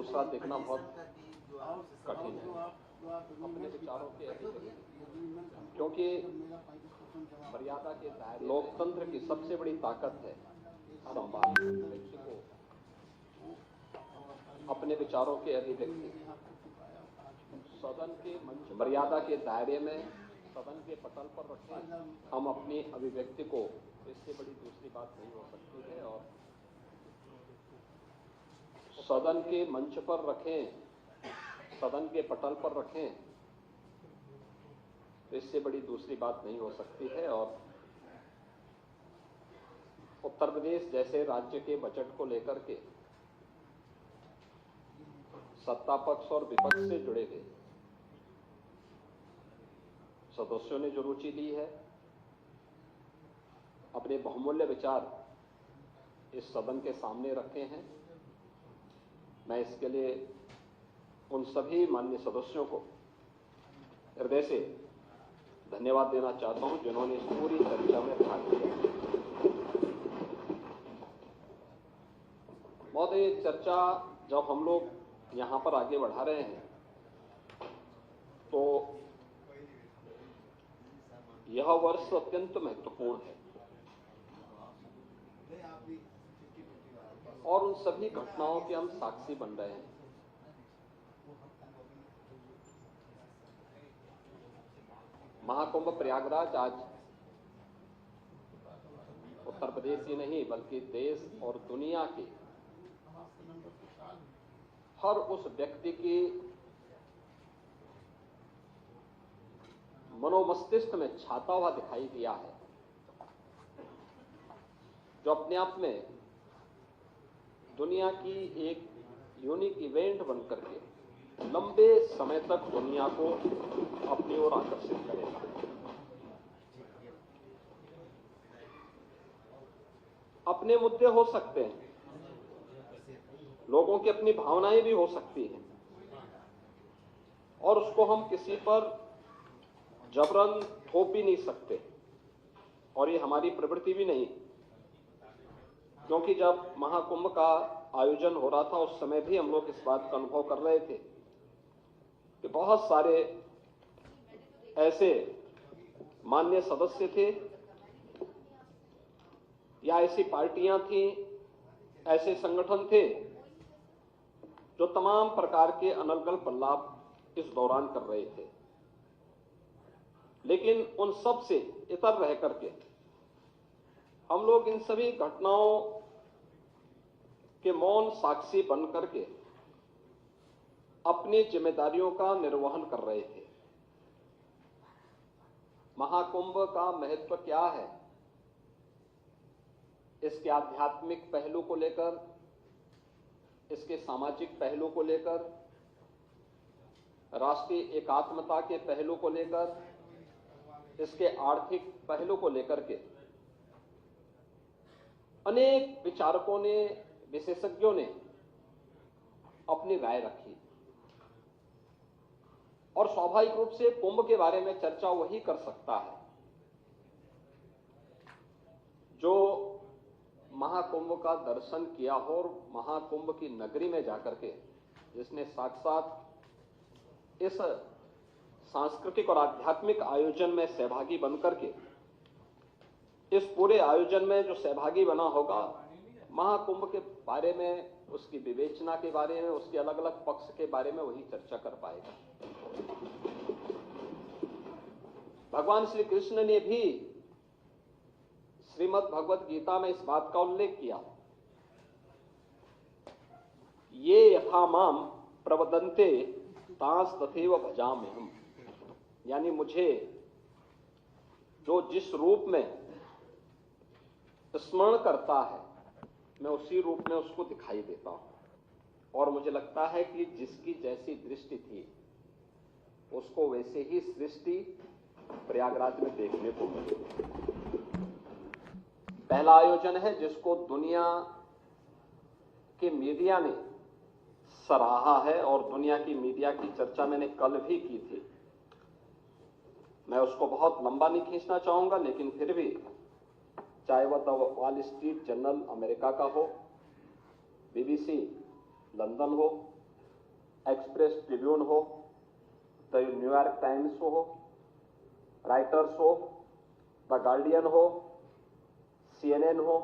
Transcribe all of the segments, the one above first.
दूसरा देखना बहुत कठिन है अपने विचारों के अभिव्यक्ति, क्योंकि मर्यादा के दायरे लोकतंत्र की सबसे बड़ी ताकत है संवाद। व्यक्ति को अपने विचारों के अभिव्यक्ति सदन के मंच मर्यादा के दायरे में सदन के पटल पर रखें, हम अपनी अभिव्यक्ति को, इससे बड़ी दूसरी बात नहीं हो सकती है। और सदन के मंच पर रखें, सदन के पटल पर रखें, इससे बड़ी दूसरी बात नहीं हो सकती है। और उत्तर प्रदेश जैसे राज्य के बजट को लेकर के सत्ता पक्ष और विपक्ष से जुड़े हुए सदस्यों ने जो रुचि ली है, अपने बहुमूल्य विचार इस सदन के सामने रखे हैं, मैं इसके लिए उन सभी माननीय सदस्यों को हृदय से धन्यवाद देना चाहता हूं जिन्होंने इस पूरी चर्चा में भाग लिया। महोदय, चर्चा जब हम लोग यहां पर आगे बढ़ा रहे हैं तो यह वर्ष अत्यंत महत्वपूर्ण है और उन सभी घटनाओं के हम साक्षी बन रहे हैं। महाकुंभ प्रयागराज आज उत्तर प्रदेश ही नहीं बल्कि देश और दुनिया के हर उस व्यक्ति की मनोमस्तिष्क में छाता हुआ दिखाई दिया है, जो अपने आप में दुनिया की एक यूनिक इवेंट बनकर के लंबे समय तक दुनिया को अपनी ओर आकर्षित करेगा। अपने मुद्दे हो सकते हैं, लोगों की अपनी भावनाएं भी हो सकती हैं और उसको हम किसी पर जबरन थोप भी नहीं सकते और ये हमारी प्रवृत्ति भी नहीं, क्योंकि जब महाकुंभ का आयोजन हो रहा था उस समय भी हम लोग इस बात का अनुभव कर रहे थे कि बहुत सारे ऐसे मान्य सदस्य थे या ऐसी पार्टियां थीं, ऐसे संगठन थे जो तमाम प्रकार के अनर्गल लाभ इस दौरान कर रहे थे, लेकिन उन सब से इतर रह करके हम लोग इन सभी घटनाओं के मौन साक्षी बन करके अपनी जिम्मेदारियों का निर्वहन कर रहे थे। महाकुंभ का महत्व क्या है, इसके आध्यात्मिक पहलू को लेकर, इसके सामाजिक पहलू को लेकर, राष्ट्रीय एकात्मता के पहलू को लेकर, इसके आर्थिक पहलू को लेकर के अनेक विचारकों ने, विशेषज्ञों ने अपनी राय रखी और स्वाभाविक रूप से कुंभ के बारे में चर्चा वही कर सकता है जो महाकुंभ का दर्शन किया हो और महाकुंभ की नगरी में जाकर के जिसने साथ इस सांस्कृतिक और आध्यात्मिक आयोजन में सहभागी बनकर के इस पूरे आयोजन में जो सहभागी बना होगा, महाकुंभ के बारे में, उसकी विवेचना के बारे में, उसके अलग अलग पक्ष के बारे में वही चर्चा कर पाएगा। भगवान श्री कृष्ण ने भी श्रीमद् भगवत गीता में इस बात का उल्लेख किया, ये यथा माम प्रवदन्ते तांस तथैव भजाम्यहम्, यानी मुझे जो जिस रूप में स्मरण करता है मैं उसी रूप में उसको दिखाई देता हूं और मुझे लगता है कि जिसकी जैसी दृष्टि थी उसको वैसे ही सृष्टि प्रयागराज में देखने को मिली। पहला आयोजन है जिसको दुनिया के मीडिया ने सराहा है और दुनिया की मीडिया की चर्चा मैंने कल भी की थी। मैं उसको बहुत लंबा नहीं खींचना चाहूंगा, लेकिन फिर भी चाहे वह the wall street journal America का हो, BBC लंदन हो, एक्सप्रेस ट्रिब्यून हो, द न्यूयॉर्क टाइम्स हो, राइटर्स हो, द गार्डियन हो, CNN हो,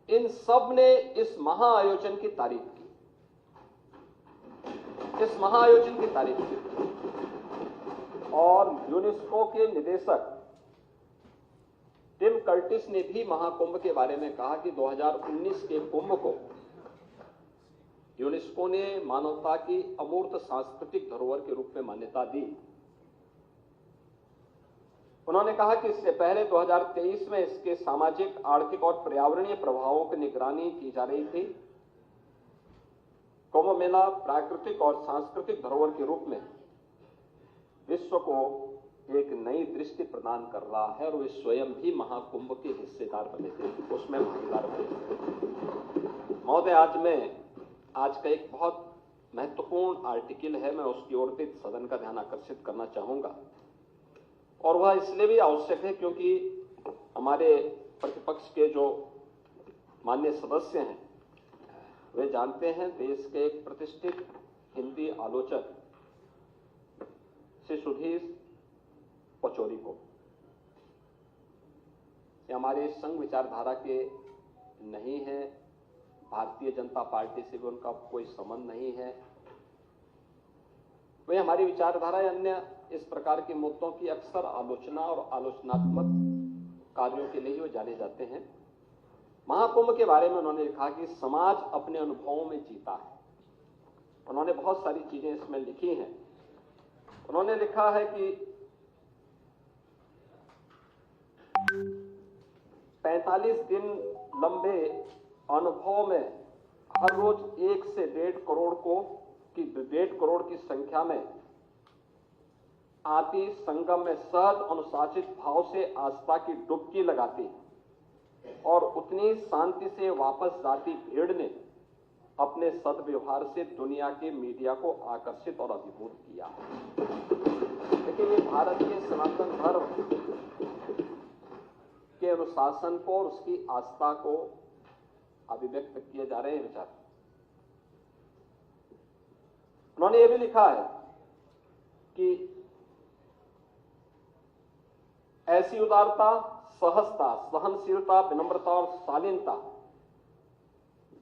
इन सब ने इस महाआयोजन की तारीफ की, इस महाआयोजन की तारीफ की। और यूनेस्को के निदेशक टिम कर्टिस ने भी महाकुंभ के बारे में कहा कि 2019 के कुंभ को यूनेस्को ने मानवता की अमूर्त सांस्कृतिक धरोहर के रूप में मान्यता दी। उन्होंने कहा कि इससे पहले 2023 में इसके सामाजिक, आर्थिक और पर्यावरणीय प्रभावों की निगरानी की जा रही थी। कुंभ मेला प्राकृतिक और सांस्कृतिक धरोहर के रूप में विश्व को एक नई दृष्टि प्रदान कर रहा है और वे स्वयं भी महाकुंभ के हिस्सेदार बने थे, उसमें भागीदार बने थे। महोदय, आज का एक बहुत महत्वपूर्ण आर्टिकल है, मैं उसकी ओर भी सदन का ध्यान आकर्षित करना चाहूंगा और वह इसलिए भी आवश्यक है क्योंकि हमारे प्रतिपक्ष के जो माननीय सदस्य हैं वे जानते हैं देश के एक प्रतिष्ठित हिंदी आलोचक श्री सुधीर पचौरी को। ये हमारे संघ विचारधारा के नहीं है, भारतीय जनता पार्टी से भी उनका कोई संबंध नहीं है। वे हमारी विचारधारा या अन्य इस प्रकार के मुद्दों की अक्सर आलोचना और आलोचनात्मक कार्यों के लिए ही वो जाने जाते हैं। महाकुंभ के बारे में उन्होंने लिखा कि समाज अपने अनुभवों में जीता है। उन्होंने बहुत सारी चीजें इसमें लिखी हैं। उन्होंने लिखा है कि 45 दिन लंबे अनुभव में हर रोज 1 से 1.5 करोड़ की संख्या में आती संगम में सहज अनुशासित भाव से आस्था की डुबकी लगाती और उतनी शांति से वापस जाती भीड़ ने अपने सद्व्यवहार से दुनिया के मीडिया को आकर्षित और अभिभूत किया। लेकिन ये भारत के सनातन धर्म के अनुशासन को और उसकी आस्था को अभिव्यक्त किए जा रहे हैं विचार। उन्होंने ये भी लिखा है कि ऐसी उदारता, सहजता, सहनशीलता, विनम्रता और शालीनता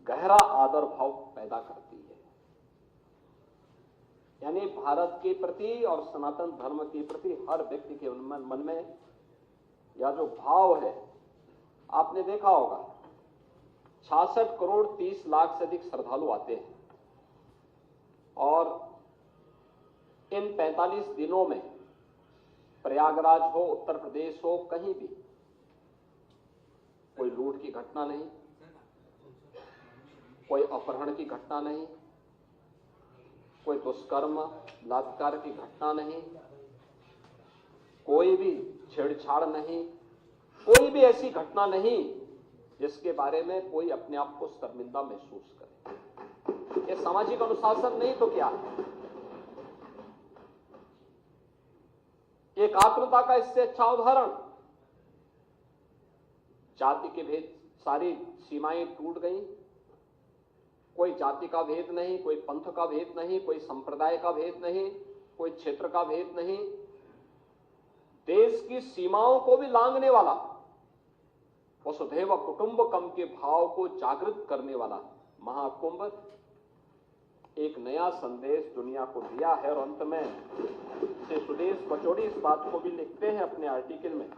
गहरा आदर भाव पैदा करती है। यानी भारत के प्रति और सनातन धर्म के प्रति हर व्यक्ति के मन में या जो भाव है, आपने देखा होगा 66 करोड़ 30 लाख से अधिक श्रद्धालु आते हैं और इन 45 दिनों में प्रयागराज हो, उत्तर प्रदेश हो, कहीं भी कोई लूट की घटना नहीं, कोई अपहरण की घटना नहीं, कोई दुष्कर्म बलात्कार की घटना नहीं, कोई भी छेड़छाड़ नहीं, कोई भी ऐसी घटना नहीं जिसके बारे में कोई अपने आप को शर्मिंदा महसूस करे। ये सामाजिक अनुशासन नहीं तो क्या है? एकात्मता का इससे अच्छा उदाहरण। जाति के भेद, सारी सीमाएं टूट गई। कोई जाति का भेद नहीं, कोई पंथ का भेद नहीं, कोई संप्रदाय का भेद नहीं, कोई क्षेत्र का भेद नहीं। देश की सीमाओं को भी लांघने वाला, वसुधैव कुटुंबकम के भाव को जागृत करने वाला महाकुंभ एक नया संदेश दुनिया को दिया है। और अंत में श्री सुधीर पचौरी इस बात को भी लिखते हैं अपने आर्टिकल में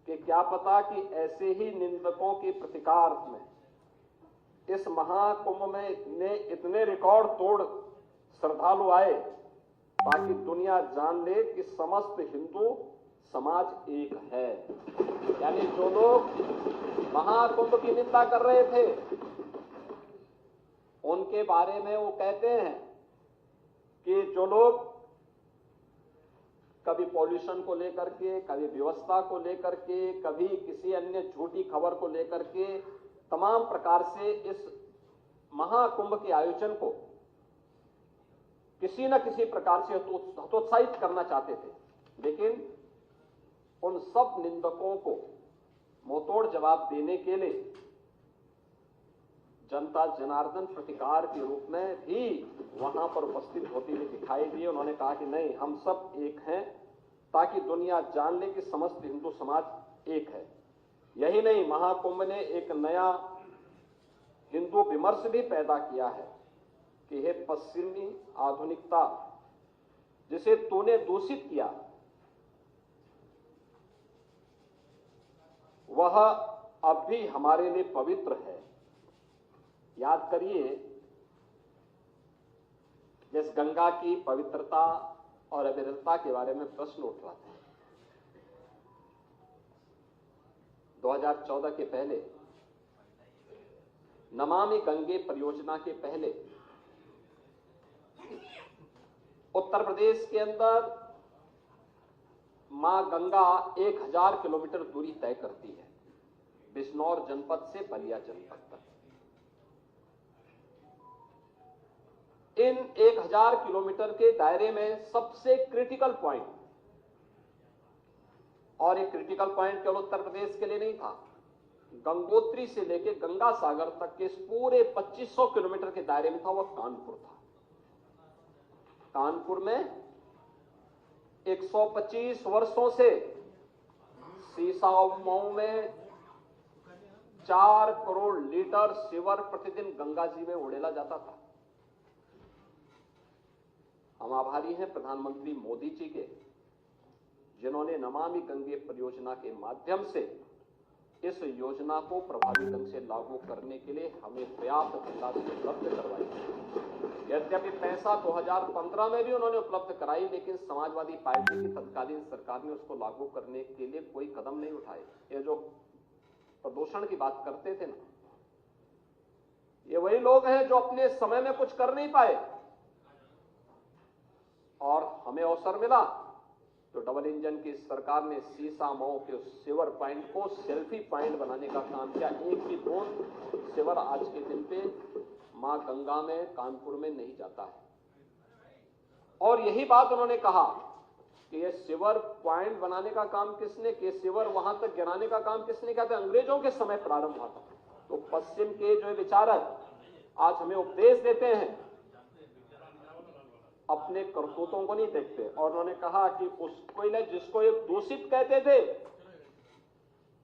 कि क्या पता कि ऐसे ही निंदकों के प्रतिकार में इस महाकुंभ में इतने रिकॉर्ड तोड़ श्रद्धालु आए ताकि दुनिया जान ले कि समस्त हिंदू समाज एक है। यानी जो लोग महाकुंभ की निंदा कर रहे थे उनके बारे में वो कहते हैं कि जो लोग कभी पॉल्यूशन को लेकर के, कभी व्यवस्था को लेकर के, कभी किसी अन्य झूठी खबर को लेकर के तमाम प्रकार से इस महाकुंभ के आयोजन को किसी न किसी प्रकार से हतोत्साहित करना चाहते थे, लेकिन उन सब निंदकों को मुंहतोड़ जवाब देने के लिए जनता जनार्दन प्रतिकार के रूप में भी वहां पर उपस्थित होती हुई दिखाई दी। उन्होंने कहा कि नहीं, हम सब एक हैं, ताकि दुनिया जान ले कि समस्त हिंदू समाज एक है। यही नहीं, महाकुंभ ने एक नया हिंदू विमर्श भी पैदा किया है कि हे पश्चिमी आधुनिकता, जिसे तूने दूषित किया, वह अब भी हमारे लिए पवित्र है। याद करिए, जिस गंगा की पवित्रता और अविरलता के बारे में प्रश्न उठ रहा था, 2014 के पहले, नमामि गंगे परियोजना के पहले उत्तर प्रदेश के अंदर मां गंगा 1000 किलोमीटर दूरी तय करती है, बिजनौर जनपद से बलिया जनपद तक। इन 1000 किलोमीटर के दायरे में सबसे क्रिटिकल पॉइंट, और एक क्रिटिकल पॉइंट केवल उत्तर प्रदेश के लिए नहीं था, गंगोत्री से लेकर गंगा सागर तक के इस पूरे 2500 किलोमीटर के दायरे में था, वह कानपुर था। कानपुर में 125 वर्षों से सीसाओं में 4 करोड़ लीटर सीवर प्रतिदिन गंगा जी में उड़ेला जाता था। हम आभारी हैं प्रधानमंत्री मोदी जी के, जिन्होंने नमामि गंगे परियोजना के माध्यम से इस योजना को प्रभावी ढंग से लागू करने के लिए हमें पर्याप्त धनराशि उपलब्ध करवाई। यद्यपि पैसा 2015 में भी उन्होंने उपलब्ध कराई, लेकिन समाजवादी पार्टी की तत्कालीन सरकार ने उसको लागू करने के लिए कोई कदम नहीं उठाए। ये जो प्रदूषण की बात करते थे ना, ये वही लोग हैं जो अपने समय में कुछ कर नहीं पाए, और हमें अवसर मिला तो डबल इंजन की सरकार ने सीसामऊ के सीवर पॉइंट को सेल्फी पॉइंट बनाने का काम किया। एक भी बूंद सीवर आज के दिन पे मां गंगा में कानपुर में नहीं जाता है। और यही बात उन्होंने कहा कि ये सीवर पॉइंट बनाने का काम किसने किया, सीवर वहां तक गिराने का काम किसने किया था, अंग्रेजों के समय प्रारंभ हुआ था। तो पश्चिम के जो विचारक आज हमें उपदेश देते हैं, अपने करतूतों को नहीं देखते। और उन्होंने कहा कि उसको जिसको एक दूषित कहते थे,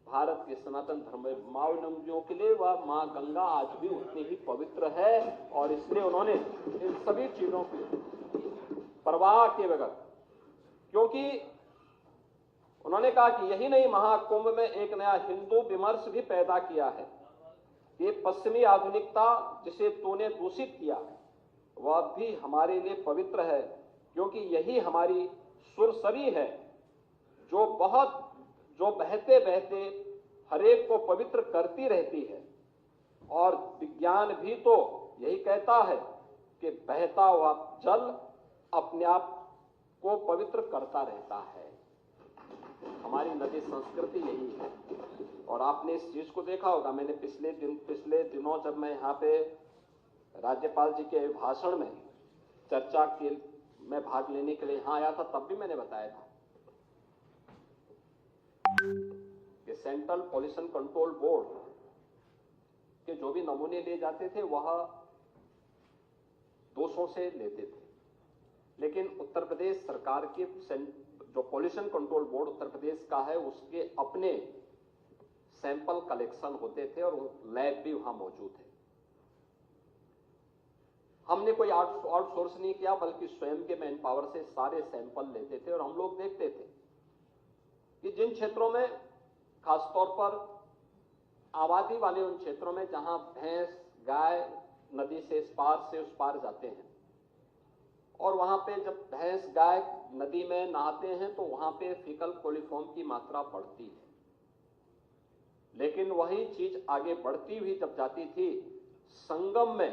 भारत के सनातन धर्मावलंबियों के लिए वह मां गंगा आज भी उतनी ही पवित्र है, और इसलिए उन्होंने इन सभी चीजों की परवाह किए बगैर, क्योंकि उन्होंने कहा कि यही नहीं, महाकुंभ में एक नया हिंदू विमर्श भी पैदा किया है। ये पश्चिमी आधुनिकता जिसे तूने दूषित किया, वह भी हमारे लिए पवित्र है, क्योंकि यही हमारी सुरसरी है, जो बहते बहते हरेक को पवित्र करती रहती है। और विज्ञान भी तो यही कहता है कि बहता हुआ जल अपने आप को पवित्र करता रहता है। हमारी नदी संस्कृति यही है। और आपने इस चीज को देखा होगा, मैंने पिछले दिनों जब मैं यहाँ पे राज्यपाल जी के भाषण में चर्चा के में भाग लेने के लिए यहां आया था, तब भी मैंने बताया था कि सेंट्रल पॉल्यूशन कंट्रोल बोर्ड के जो भी नमूने ले जाते थे वह दोषों से लेते थे, लेकिन उत्तर प्रदेश सरकार के जो pollution control board Uttar Pradesh का है, उसके अपने सैंपल कलेक्शन होते थे और लैब भी वहां मौजूद है। हमने कोई आउटसोर्स नहीं किया, बल्कि स्वयं के मैन पावर से सारे सैंपल लेते थे। और हम लोग देखते थे कि जिन क्षेत्रों में, खासतौर पर आबादी वाले उन क्षेत्रों में जहां भैंस गाय नदी से इस पार से उस पार जाते हैं, और वहां पे जब भैंस गाय नदी में नहाते हैं तो वहां पे फीकल कोलिफॉर्म की मात्रा बढ़ती है। लेकिन वही चीज आगे बढ़ती हुई जब जाती थी, संगम में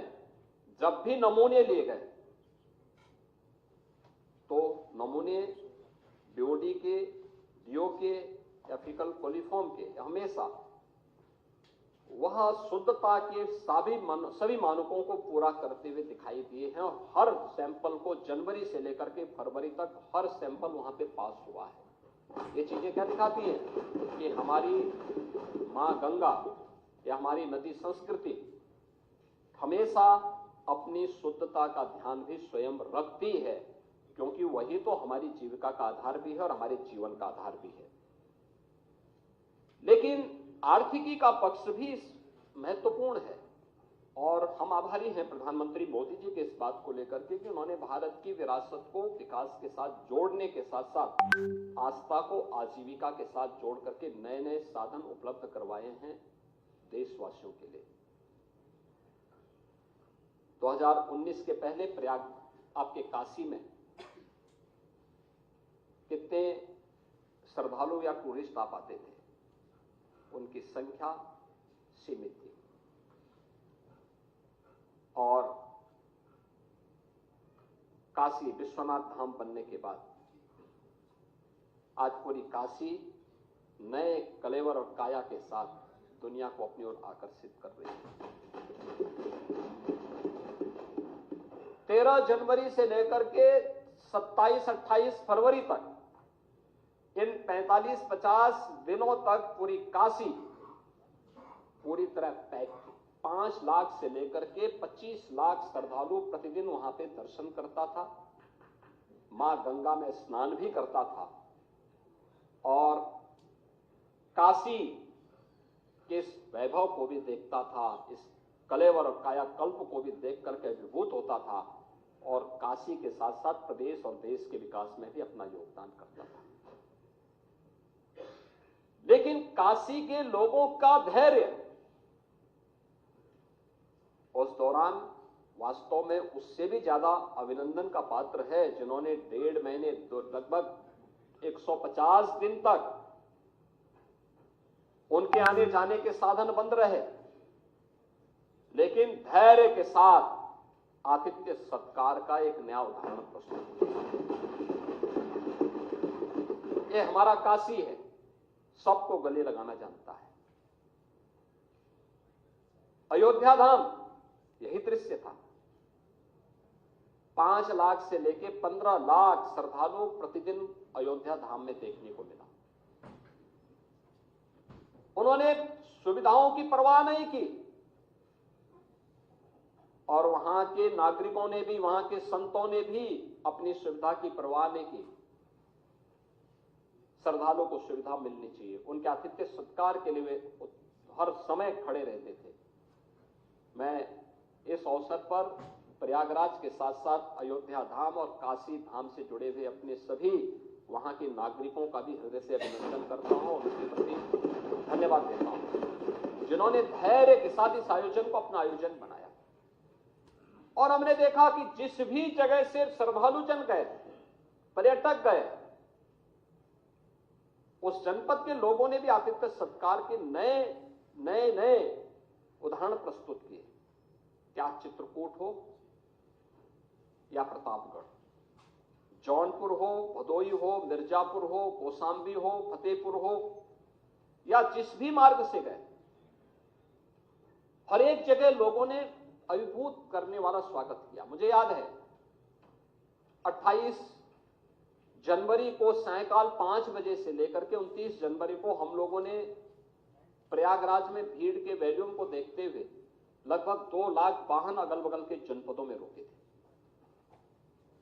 जब भी नमूने लिए गए तो नमूने बीओडी के, डीओ के या फीकल कोलिफॉर्म के हमेशा वह शुद्धता के सभी मानकों को पूरा करते हुए दिखाई दिए हैं। और हर सैंपल को जनवरी से लेकर के फरवरी तक हर सैंपल वहां पे पास हुआ है। ये चीजें क्या दिखाती हैं कि हमारी मां गंगा या हमारी नदी संस्कृति हमेशा अपनी शुद्धता का ध्यान भी स्वयं रखती है, क्योंकि वही तो हमारी जीविका का आधार भी है और हमारे जीवन का आधार भी है। लेकिन आर्थिकी का पक्ष भी महत्वपूर्ण है और हम आभारी हैं प्रधानमंत्री मोदी जी के इस बात को लेकर के कि उन्होंने भारत की विरासत को विकास के साथ जोड़ने के साथ साथ आस्था को आजीविका के साथ जोड़ करके नए नए साधन उपलब्ध करवाए हैं देशवासियों के लिए। 2019 के पहले प्रयाग आपके काशी में कितने श्रद्धालु या टूरिस्ट आ पाते थे, उनकी संख्या सीमित थी। और काशी विश्वनाथ धाम बनने के बाद आज पूरी काशी नए कलेवर और काया के साथ दुनिया को अपनी ओर आकर्षित कर रही है। 13 जनवरी से लेकर के 27-28 फरवरी तक इन 45-50 दिनों तक पूरी काशी पूरी तरह पैक थी। 5 लाख से लेकर के 25 लाख श्रद्धालु प्रतिदिन वहां पे दर्शन करता था, मां गंगा में स्नान भी करता था और काशी के इस वैभव को भी देखता था, इस कलेवर और कायाकल्प को भी देख करके विभूत होता था और काशी के साथ साथ प्रदेश और देश के विकास में भी अपना योगदान करता था। लेकिन काशी के लोगों का धैर्य उस दौरान वास्तव में उससे भी ज्यादा अभिनंदन का पात्र है, जिन्होंने 1.5 महीने लगभग 150 दिन तक उनके आने जाने के साधन बंद रहे, लेकिन धैर्य के साथ आतिथ्य सत्कार का एक नया उदाहरण प्रस्तुत किया। ये हमारा काशी है, सबको गले लगाना जानता है। अयोध्या धाम यही दृश्य था। 5 लाख से लेके 15 लाख श्रद्धालु प्रतिदिन अयोध्या धाम में देखने को मिला। उन्होंने सुविधाओं की परवाह नहीं की और वहां के नागरिकों ने भी, वहां के संतों ने भी अपनी सुविधा की परवाह नहीं की। श्रद्धालुओं को सुविधा मिलनी चाहिए, उनके आतिथ्य सत्कार के लिए वे हर समय खड़े रहते थे। मैं इस अवसर पर प्रयागराज के साथ साथ अयोध्या धाम और काशी धाम से जुड़े हुए अपने सभी वहां के नागरिकों का भी हृदय से अभिनंदन करता हूं और उनके प्रति धन्यवाद देता हूं, जिन्होंने धैर्य के साथ इस आयोजन को अपना आयोजन बनाया। और हमने देखा कि जिस भी जगह से श्रद्धालु जन गए, पर्यटक गए, उस जनपद के लोगों ने भी आतिथ्य सत्कार के नए उदाहरण प्रस्तुत किए। क्या चित्रकूट हो या प्रतापगढ़, जौनपुर हो, भदोई हो, मिर्जापुर हो, कौशाम्बी हो, फतेहपुर हो या जिस भी मार्ग से गए, हर एक जगह लोगों ने अभिभूत करने वाला स्वागत किया। मुझे याद है 28 जनवरी को सायंकाल 5 बजे से लेकर के 29 जनवरी को हम लोगों ने प्रयागराज में भीड़ के वॉल्यूम को देखते हुए लगभग 2 लाख वाहन अगल बगल के जनपदों में रोके थे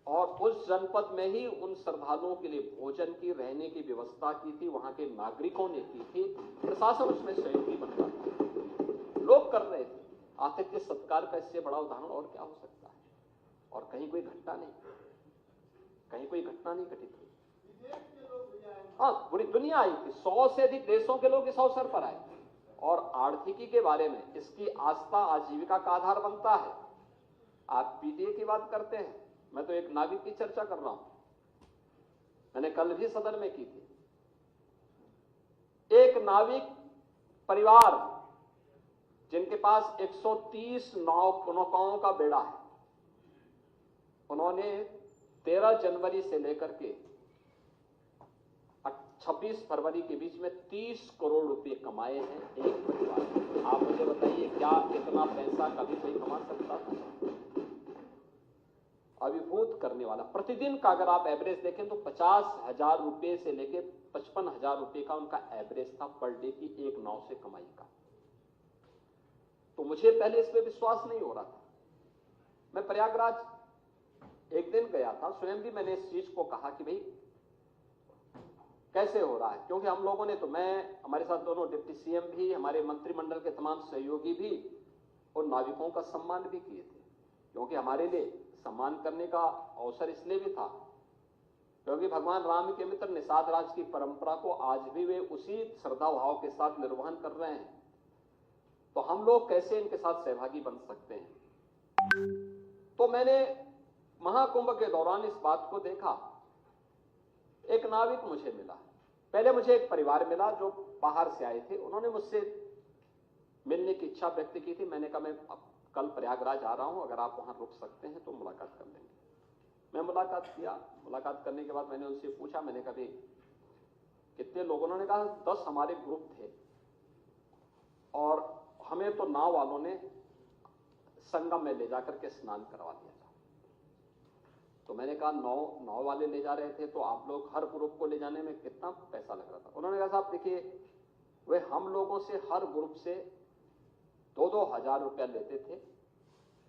और उस जनपद में ही उन श्रद्धालुओं के लिए भोजन की, रहने की व्यवस्था की थी, वहां के नागरिकों ने की थी, प्रशासन उसमें सहयोगी बनता था, लोग कर रहे थे। आतिथ्य सत्कार का इससे बड़ा उदाहरण और क्या हो सकता है। और कहीं कोई घटना नहीं घटित हुई। हाँ, पूरी दुनिया आई थी, 100 से अधिक देशों के लोग इस अवसर पर आए और आर्थिकी के बारे में इसकी आस्था आजीविका का आधार बनता है। आप पीटीए की बात करते हैं, मैं तो एक नाविक की चर्चा कर रहा हूं, मैंने कल भी सदन में की थी। एक नाविक परिवार जिनके पास 130 नौकाओं का बेड़ा है, उन्होंने 13 जनवरी से लेकर के 26 फरवरी के बीच में 30 करोड़ रुपए कमाए हैं एक परिवार। आप मुझे बताइए, क्या इतना पैसा कभी कोई कमा सकता था? अभिभूत करने वाला। प्रतिदिन का अगर आप एवरेज देखें तो 50,000 रुपए से लेके 55,000 रुपए का उनका एवरेज था पर डे की एक नाव से कमाई का। तो मुझे पहले इस पे विश्वास नहीं हो रहा था। मैं प्रयागराज एक दिन गया था, स्वयं भी मैंने इस चीज को कहा कि भाई कैसे हो रहा है, क्योंकि हम लोगों ने तो, मैं, हमारे साथ दोनों डिप्टी सीएम भी, हमारे मंत्रिमंडल के तमाम सहयोगी भी और नाविकों का सम्मान भी किए थे, क्योंकि हमारे लिए सम्मान करने का अवसर इसलिए भी था क्योंकि भगवान राम के मित्र निषाद राज की परंपरा को आज भी वे उसी श्रद्धा भाव के साथ निर्वहन कर रहे हैं, तो हम लोग कैसे इनके साथ सहभागी बन सकते हैं। तो मैंने महाकुंभ के दौरान इस बात को देखा। एक नाविक मुझे मिला, पहले मुझे एक परिवार मिला जो बाहर से आए थे, उन्होंने मुझसे मिलने की इच्छा व्यक्त की थी। मैंने कहा मैं कल प्रयागराज आ रहा हूं, अगर आप वहां रुक सकते हैं तो मुलाकात कर लेंगे। मैं मुलाकात किया। मुलाकात करने के बाद मैंने उनसे पूछा, मैंने कहा कितने लोग, उन्होंने कहा 10 हमारे ग्रुप थे और हमें तो नाव वालों ने संगम में ले जाकर के स्नान करवा दिया था। तो मैंने कहा नाव वाले ले जा रहे थे तो आप लोग हर ग्रुप को ले जाने में कितना पैसा लग रहा था। उन्होंने कहा साहब देखिए, वे हम लोगों से हर ग्रुप से 2-2 हजार रुपया लेते थे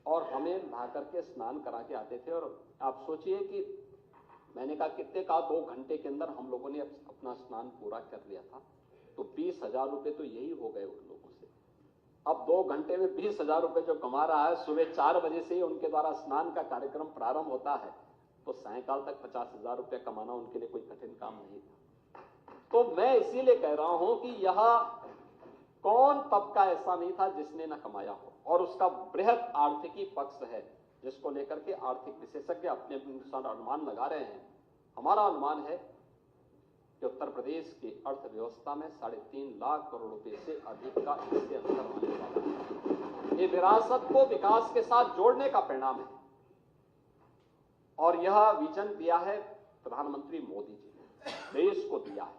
और हमें ला करके स्नान करा के आते थे। और आप सोचिए कि मैंने कहा कितने का, 2 घंटे के अंदर हम लोगों ने अपना स्नान पूरा कर लिया था, तो 20,000 रुपये तो यही हो गए उन लोगों से। अब 2 घंटे में 20,000 रुपये जो कमा रहा है, सुबह 4 बजे से ही उनके द्वारा स्नान का कार्यक्रम प्रारंभ होता है, तो सायंकाल तक 50,000 रुपये कमाना उनके लिए कोई कठिन काम नहीं था। तो मैं इसीलिए कह रहा हूं कि यह कौन तबका ऐसा नहीं था जिसने न कमाया हो, और उसका बृहद आर्थिकी पक्ष है जिसको लेकर के आर्थिक विशेषज्ञ अपने अनुसार अनुमान लगा रहे हैं। हमारा अनुमान है कि उत्तर प्रदेश की अर्थव्यवस्था में 3.5 लाख करोड़ रुपए से अधिक का इससे अंतर होने वाला है। ये विरासत को विकास के साथ जोड़ने का परिणाम है, और यह विजन दिया है प्रधानमंत्री मोदी जी ने, देश को दिया है।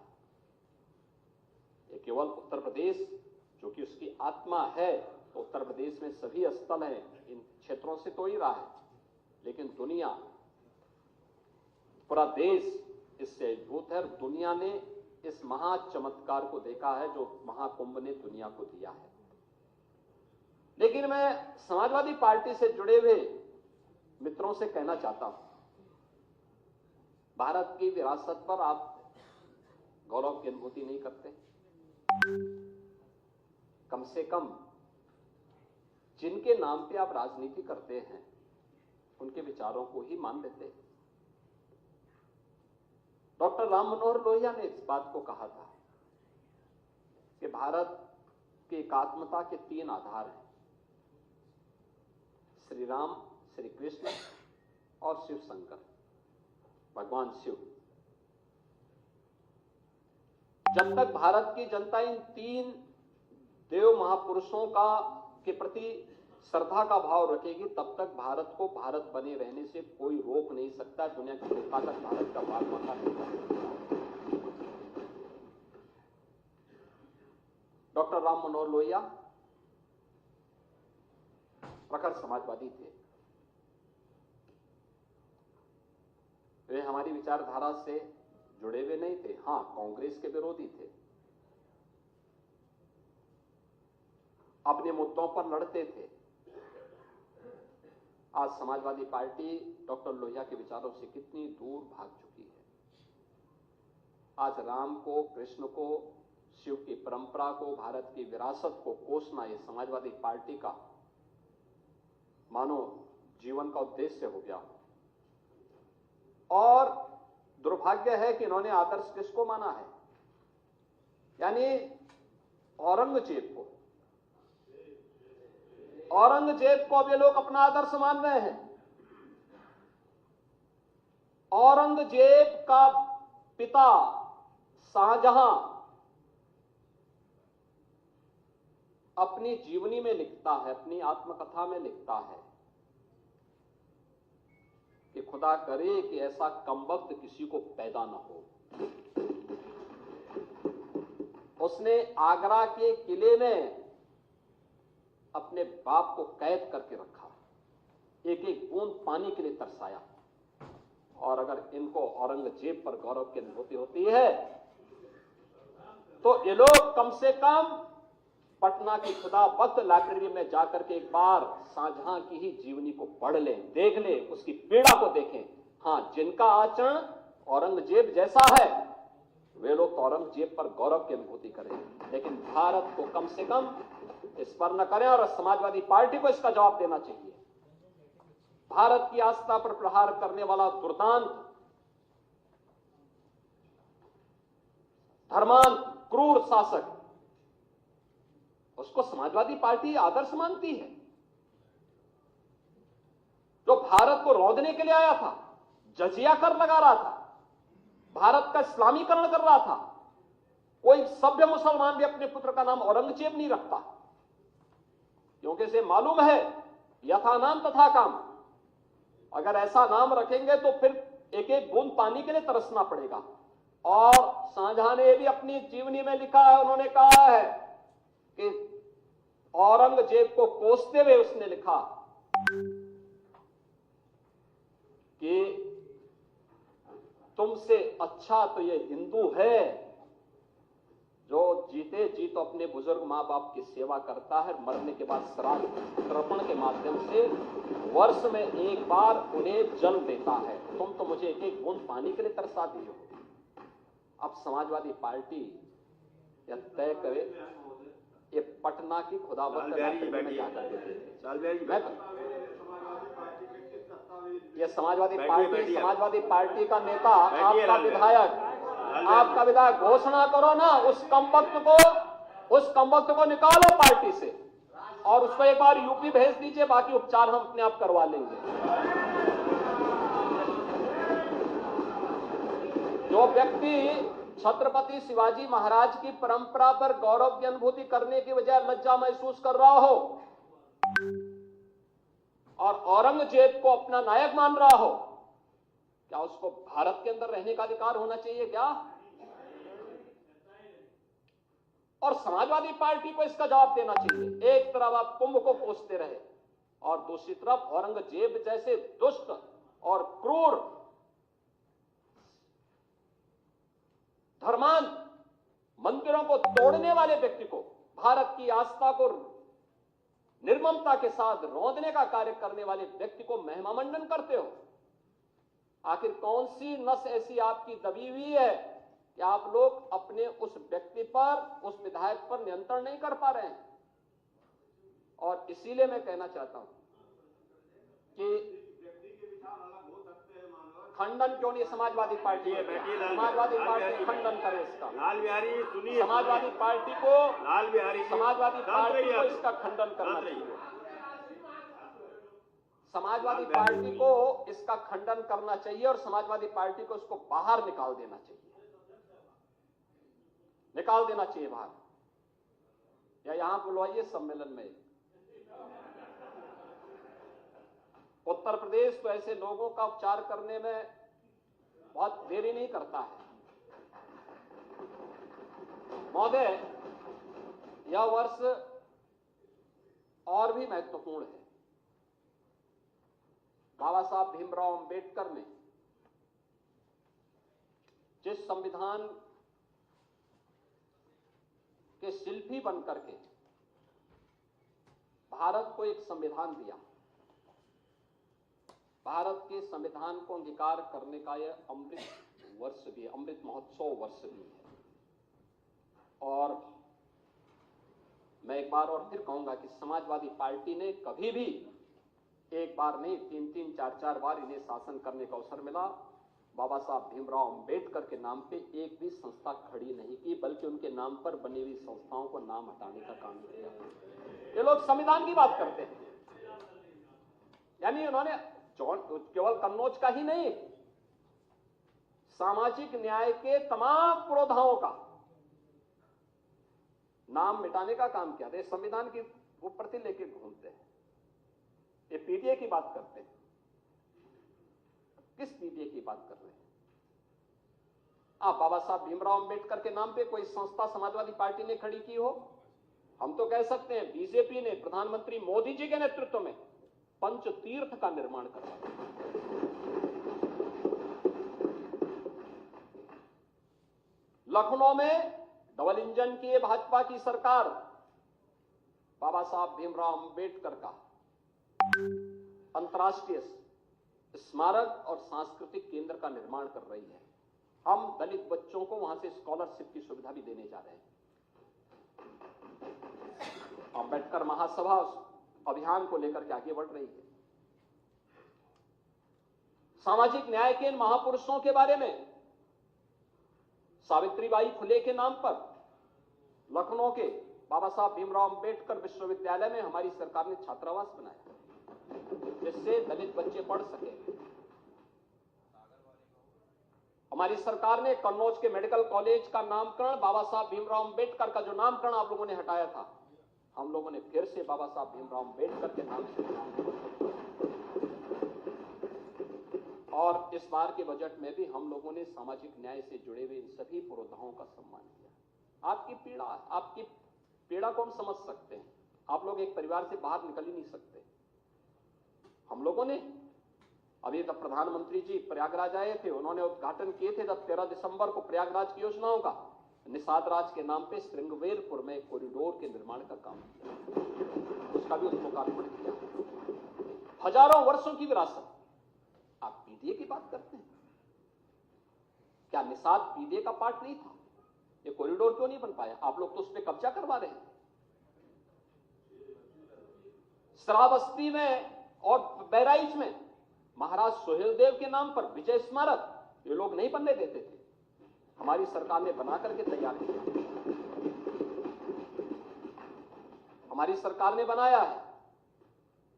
ये केवल उत्तर प्रदेश जो कि उसकी आत्मा है, तो उत्तर प्रदेश में सभी स्थल हैं, इन क्षेत्रों से तो ही रहा है, लेकिन दुनिया, पूरा देश इससे अभिभूत है। और दुनिया ने इस महा चमत्कार को देखा है जो महाकुंभ ने दुनिया को दिया है। लेकिन मैं समाजवादी पार्टी से जुड़े हुए मित्रों से कहना चाहता हूं, भारत की विरासत पर आप गौरव की अनुभूति नहीं करते? कम से कम जिनके नाम पे आप राजनीति करते हैं उनके विचारों को ही मान लेते हैं। डॉक्टर राम मनोहर लोहिया ने इस बात को कहा था कि भारत की एकात्मता के 3 आधार हैं, श्री राम, श्री कृष्ण और शिव शंकर, भगवान शिव। जब तक भारत की जनता इन 3 देव महापुरुषों के प्रति श्रद्धा का भाव रखेगी, तब तक भारत को भारत बने रहने से कोई रोक नहीं सकता। दुनिया की कोई ताकत भारत का बाल बांका नहीं कर सकता। डॉक्टर राम मनोहर लोहिया प्रखर समाजवादी थे। वे हमारी विचारधारा से जुड़े हुए नहीं थे, हां कांग्रेस के विरोधी थे, अपने मुद्दों पर लड़ते थे। आज समाजवादी पार्टी डॉक्टर लोहिया के विचारों से कितनी दूर भाग चुकी है। आज राम को, कृष्ण को, शिव की परंपरा को, भारत की विरासत को कोसना ये समाजवादी पार्टी का मानो जीवन का उद्देश्य हो गया। और दुर्भाग्य है कि इन्होंने आदर्श किसको माना है, यानी औरंगजेब को। औरंगजेब को अब ये लोग अपना आदर्श मान रहे हैं। औरंगजेब का पिता शाहजहां अपनी जीवनी में लिखता है, अपनी आत्मकथा में लिखता है कि खुदा करे कि ऐसा कमबख्त किसी को पैदा न हो। उसने आगरा के किले में अपने बाप को कैद करके रखा, एक एक बूंद पानी के लिए तरसाया। और अगर इनको औरंगजेब पर गौरव की अनुभूति होती है तो ये लोग कम से कम पटना की खुदावंद लाइब्रेरी में जाकर के एक बार शाहजहां की ही जीवनी को पढ़ लें, देख लें, उसकी पीड़ा को देखें। हां, जिनका आचरण औरंगजेब जैसा है वे लोग तो औरंगजेब पर गौरव की अनुभूति करें, लेकिन भारत को कम से कम इस पर न करें और समाजवादी पार्टी को इसका जवाब देना चाहिए। भारत की आस्था पर प्रहार करने वाला दुर्दांत, धर्मांत, क्रूर शासक, उसको समाजवादी पार्टी आदर्श मानती है। जो भारत को रौंदने के लिए आया था, जजिया कर लगा रहा था, भारत का इस्लामीकरण कर रहा था। कोई सभ्य मुसलमान भी अपने पुत्र का नाम औरंगजेब नहीं रखता, क्योंकि इसे मालूम है यथा नाम तथा काम। अगर ऐसा नाम रखेंगे तो फिर एक एक बूंद पानी के लिए तरसना पड़ेगा। और शाहजहां ने भी अपनी जीवनी में लिखा है, उन्होंने कहा है कि औरंगजेब को कोसते हुए उसने लिखा कि तुमसे अच्छा तो ये हिंदू है जो जीते जी तो अपने बुजुर्ग मां बाप की सेवा करता है, मरने के बाद श्राद्ध तर्पण के माध्यम से वर्ष में एक बार उन्हें जल देता है। तुम तो मुझे एक एक बूंद पानी के लिए तरसा दी हो। अब समाजवादी पार्टी यह तय करे, ये पटना की खुदावंद लाइब्रेरी में जाकर ये समाजवादी पार्टी का नेता, आपका विधायक घोषणा करो ना, उस कमबख्त को निकालो पार्टी से और उसको एक बार यूपी भेज दीजिए, बाकी उपचार हम अपने आप करवा लेंगे। जो व्यक्ति छत्रपति शिवाजी महाराज की परंपरा पर गौरव की अनुभूति करने की बजाय लज्जा महसूस कर रहा हो और औरंगजेब को अपना नायक मान रहा हो, क्या उसको भारत के अंदर रहने का अधिकार होना चाहिए क्या? और समाजवादी पार्टी को इसका जवाब देना चाहिए। एक तरफ आप कुंभ को कोसते रहे और दूसरी तरफ औरंगजेब जैसे दुष्ट और क्रूर, धर्मांत, मंदिरों को तोड़ने वाले व्यक्ति को, भारत की आस्था को निर्ममता के साथ रौंदने का कार्य करने वाले व्यक्ति को महिमा मंडन करते हो। आखिर कौन सी नस ऐसी आपकी दबी हुई है कि आप लोग अपने उस व्यक्ति पर, उस विधायक पर नियंत्रण नहीं कर पा रहे हैं? और इसीलिए मैं कहना चाहता हूं कि खंडन क्यों नहीं समाजवादी पार्टी खंडन करे इसका। लाल बिहारी सुनिए, समाजवादी पार्टी को इसका खंडन करना चाहिए। समाजवादी पार्टी को इसका खंडन करना चाहिए और समाजवादी पार्टी को इसको बाहर निकाल देना चाहिए बाहर, या यहां बुलवाइए सम्मेलन में। उत्तर प्रदेश तो ऐसे लोगों का उपचार करने में बहुत देरी नहीं करता है। महोदय, यह वर्ष और भी महत्वपूर्ण है। बाबा साहब भीमराव अंबेडकर ने जिस संविधान के शिल्पी बनकर के भारत को एक संविधान दिया, भारत के संविधान को अंगीकार करने का यह अमृत वर्ष भी, अमृत महोत्सव वर्ष भी है। और मैं एक बार और फिर कहूंगा कि समाजवादी पार्टी ने कभी भी एक बार नहीं, 3-3, 4-4 बार इन्हें शासन करने का अवसर मिला, बाबा साहब भीमराव अंबेडकर के नाम पे एक भी संस्था खड़ी नहीं की, बल्कि उनके नाम पर बनी हुई संस्थाओं को नाम हटाने का काम किया। ये लोग संविधान की बात करते हैं, यानी उन्होंने केवल कन्नौज का ही नहीं, सामाजिक न्याय के तमाम पुरोधाओं का नाम मिटाने का काम किया था। संविधान की वो प्रति लेके घूमते हैं। ये पीटीए की बात करते हैं। किस पीटीए की बात कर रहे हैं आप? बाबा साहब भीमराव अंबेडकर के नाम पे कोई संस्था समाजवादी पार्टी ने खड़ी की हो? हम तो कह सकते हैं बीजेपी ने प्रधानमंत्री मोदी जी के नेतृत्व में पंचतीर्थ का निर्माण करवाया। लखनऊ में डबल इंजन की भाजपा की सरकार बाबा साहब भीमराव अंबेडकर का अंतर्राष्ट्रीय स्मारक और सांस्कृतिक केंद्र का निर्माण कर रही है। हम दलित बच्चों को वहां से स्कॉलरशिप की सुविधा भी देने जा रहे हैं। अंबेडकर महासभा अभियान को लेकर के आगे बढ़ रही है। सामाजिक न्याय के इन महापुरुषों के बारे में सावित्रीबाई फुले के नाम पर लखनऊ के बाबा साहब भीमराव अंबेडकर विश्वविद्यालय में हमारी सरकार ने छात्रावास बनाया जिससे दलित बच्चे पढ़ सके। हमारी सरकार ने कन्नौज के मेडिकल कॉलेज का नामकरण बाबा साहब भीमराव अंबेडकर का जो नामकरण आप लोगों ने हटाया था, हम लोगों ने फिर से बाबा साहब भीमराव अंबेडकर के नाम से और इस बार के बजट में भी हम लोगों ने सामाजिक न्याय से जुड़े हुए इन सभी पुरोधाओं का सम्मान किया। आपकी पीड़ा को हम समझ सकते हैं। आप लोग एक परिवार से बाहर निकल ही नहीं सकते। हम लोगों ने अभी तक प्रधानमंत्री जी प्रयागराज आए थे, उन्होंने उद्घाटन किए थे 13 दिसंबर को प्रयागराज की योजनाओं का। निषाद राज के नाम पे श्रृंगवेरपुर में कॉरिडोर के निर्माण का काम किया, उसका भी लोकार्पण किया। हजारों वर्षों की विरासत। आप पीडीए की बात करते हैं, क्या निषाद पीडीए का पार्ट नहीं था? ये कॉरिडोर क्यों नहीं बन पाया? आप लोग तो उस पर कब्जा करवा रहे हैं। श्रावस्ती में और बहराइच में महाराज सोहेलदेव के नाम पर विजय स्मारक ये लोग नहीं बनने देते थे, हमारी सरकार ने बना करके तैयार किया। हमारी सरकार ने बनाया है,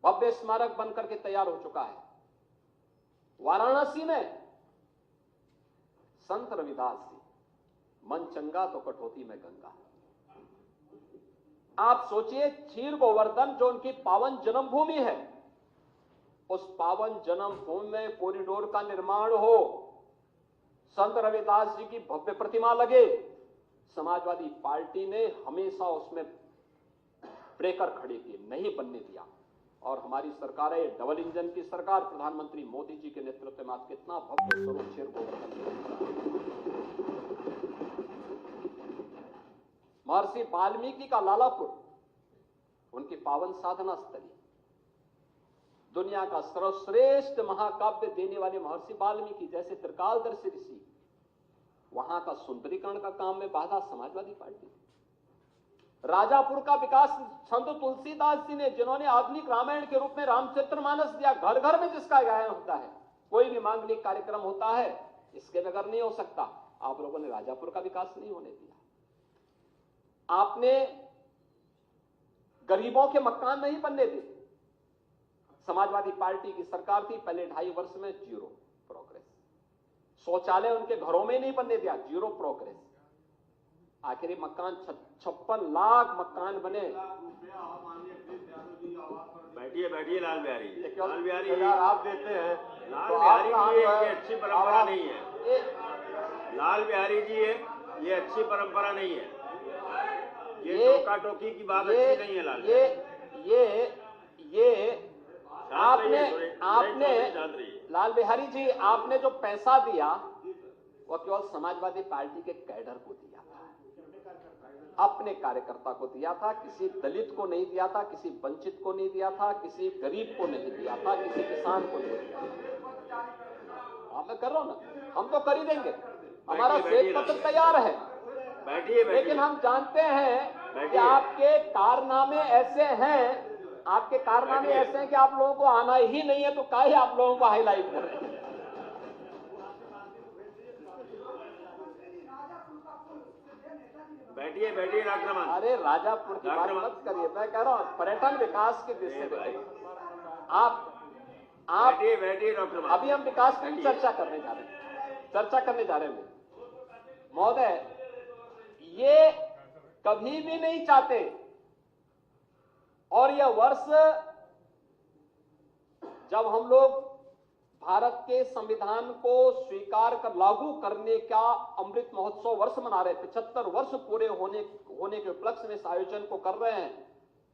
भव्य स्मारक बनकर के तैयार हो चुका है। वाराणसी में संत रविदास जी, मन चंगा तो कटौती में गंगा। आप सोचिए, क्षीर गोवर्धन जो उनकी पावन जन्मभूमि है, उस पावन जन्मभूमि में कॉरिडोर का निर्माण हो, संत रविदास जी की भव्य प्रतिमा लगे। समाजवादी पार्टी ने हमेशा उसमें ब्रेकर खड़े किए, नहीं बनने दिया। और हमारी सरकार है डबल इंजन की सरकार, प्रधानमंत्री मोदी जी के नेतृत्व में आज कितना भव्य स्वरूप क्षीर गोवर्धन। महर्षि वाल्मीकि का लालापुर, उनकी पावन साधना स्थली, दुनिया का सर्वश्रेष्ठ महाकाव्य देने वाले महर्षि वाल्मीकि जैसे त्रिकालदर्शी ऋषि, वहां का सुंदरीकरण का काम में बाधा समाजवादी पार्टी। राजापुर का विकास संत तुलसीदास जी ने, जिन्होंने आधुनिक रामायण के रूप में रामचरितमानस दिया। घर घर में जिसका गायन होता है, कोई भी मांगलिक कार्यक्रम होता है, इसके बगैर नहीं हो सकता। आप लोगों ने राजापुर का विकास नहीं होने दिया। आपने गरीबों के मकान नहीं बनने दिए। समाजवादी पार्टी की सरकार थी, पहले 2.5 वर्ष में 0 प्रोग्रेस। शौचालय उनके घरों में नहीं बनने दिया, 0 प्रोग्रेस। आखिरी मकान 56 लाख मकान बने। बैठिए लाल बिहारी आप देते हैं, लाल बिहारी जी ये अच्छी परंपरा नहीं है। लाल बिहारी जी ये अच्छी परंपरा नहीं है। ये टोका टोकी की बात अच्छी नहीं है। लाल आपने लाल बिहारी जी, आपने जो पैसा दिया वो केवल समाजवादी पार्टी के कैडर को दिया था, अपने कार्यकर्ता को दिया था। किसी दलित को नहीं दिया था, किसी वंचित को नहीं दिया था, किसी गरीब को नहीं दिया था, किसी किसान को नहीं दिया था। मैं कर रहा हूं ना, हम तो कर ही देंगे, हमारा श्वेत पत्र तैयार है। लेकिन हम जानते हैं कि आपके कारनामे ऐसे हैं, कि आप लोगों को आना ही नहीं है, तो काहे आप लोगों को हाईलाइट कर रहे हैं। बैठिए डॉक्टर मान। अरे राजापुर की बात मत करिए, मैं कह रहा हूँ पर्यटन विकास के दृष्टि से आप बैठिए डॉक्टर मान। अभी हम विकास की चर्चा करने जा रहे हैं महोदय। ये कभी भी नहीं चाहते, और यह वर्ष जब हम लोग भारत के संविधान को स्वीकार कर लागू करने का अमृत महोत्सव वर्ष मना रहे, 75 वर्ष पूरे होने के उपलक्ष्य में इस आयोजन को कर रहे हैं,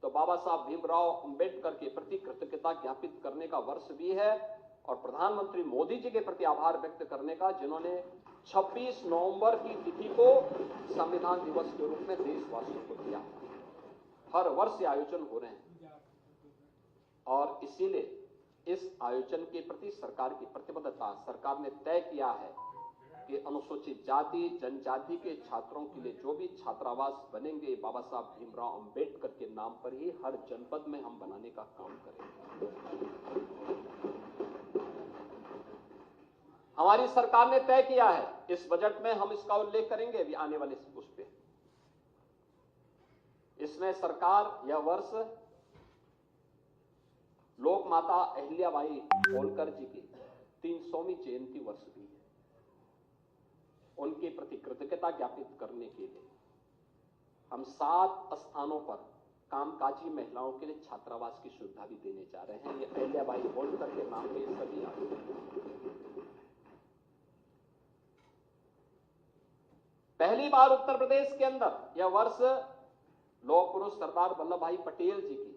तो बाबा साहब भीमराव अंबेडकर के प्रति कृतज्ञता ज्ञापित करने का वर्ष भी है, और प्रधानमंत्री मोदी जी के प्रति आभार व्यक्त करने का, जिन्होंने 26 नवंबर की तिथि को संविधान दिवस के रूप में देशवासियों को दिया। हर वर्ष ये आयोजन हो रहे हैं और इसीलिए इस आयोजन के प्रति सरकार की प्रतिबद्धता, सरकार ने तय किया है कि अनुसूचित जाति जनजाति के छात्रों के लिए जो भी छात्रावास बनेंगे बाबा साहब भीमराव अंबेडकर के नाम पर ही हर जनपद में हम बनाने का काम करेंगे। हमारी सरकार ने तय किया है, इस बजट में हम इसका उल्लेख करेंगे अभी आने वाले उस पे। इसमें सरकार यह वर्ष लोक माता अहिल्याबाई होलकर जी की 300वीं जयंती वर्ष भी है। उनके प्रति कृतज्ञता ज्ञापित करने के लिए हम 7 स्थानों पर कामकाजी महिलाओं के लिए छात्रावास की सुविधा भी देने जा रहे हैं। ये अहिल्याबाई होलकर के नाम पे सभी आते हैं। पहली बार उत्तर प्रदेश के अंदर यह वर्ष लौह पुरुष सरदार वल्लभ भाई पटेल जी की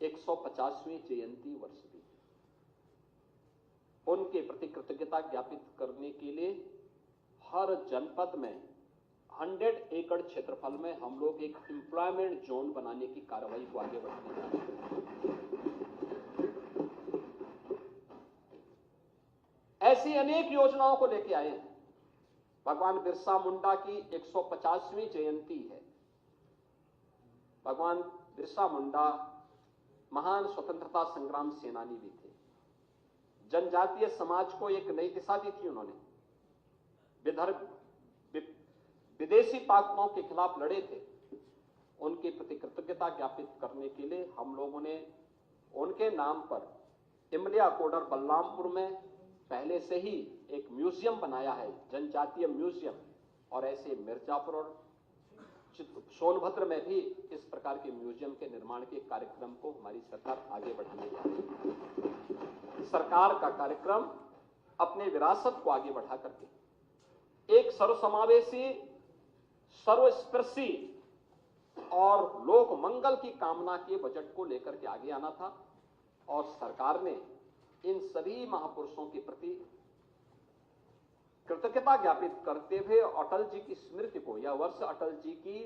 150वीं जयंती वर्ष भी। उनके प्रति कृतज्ञता ज्ञापित करने के लिए हर जनपद में 100 एकड़ क्षेत्रफल में हम लोग एक एम्प्लॉयमेंट जोन बनाने की कार्रवाई को आगे बढ़ाने जा रहे हैं। ऐसी अनेक योजनाओं को लेकर आए हैं। भगवान बिरसा मुंडा की 150वीं जयंती है। भगवान बिरसा मुंडा महान स्वतंत्रता संग्राम सेनानी भी थे। जनजातीय समाज को एक नई दिशा दी थी उन्होंने। विदेशी ताकतों के खिलाफ लड़े थे। उनके प्रति कृतज्ञता ज्ञापित करने के लिए हम लोगों ने उनके नाम पर इमलिया कोडर बलरामपुर में पहले से ही एक म्यूजियम बनाया है, जनजातीय म्यूजियम। और ऐसे मिर्जापुर और सोनभद्र में भी इस प्रकार के म्यूजियम के निर्माण के कार्यक्रम को हमारी सरकार आगे बढ़ाने जा रही है। सरकार का कार्यक्रम अपने विरासत को आगे बढ़ा करके एक सर्वसमावेशी, सर्वस्पर्शी और लोक मंगल की कामना के बजट को लेकर के आगे आना था। और सरकार ने इन सभी महापुरुषों के प्रति कृतज्ञता ज्ञापित करते हुए अटल जी की स्मृति को, यह वर्ष अटल जी की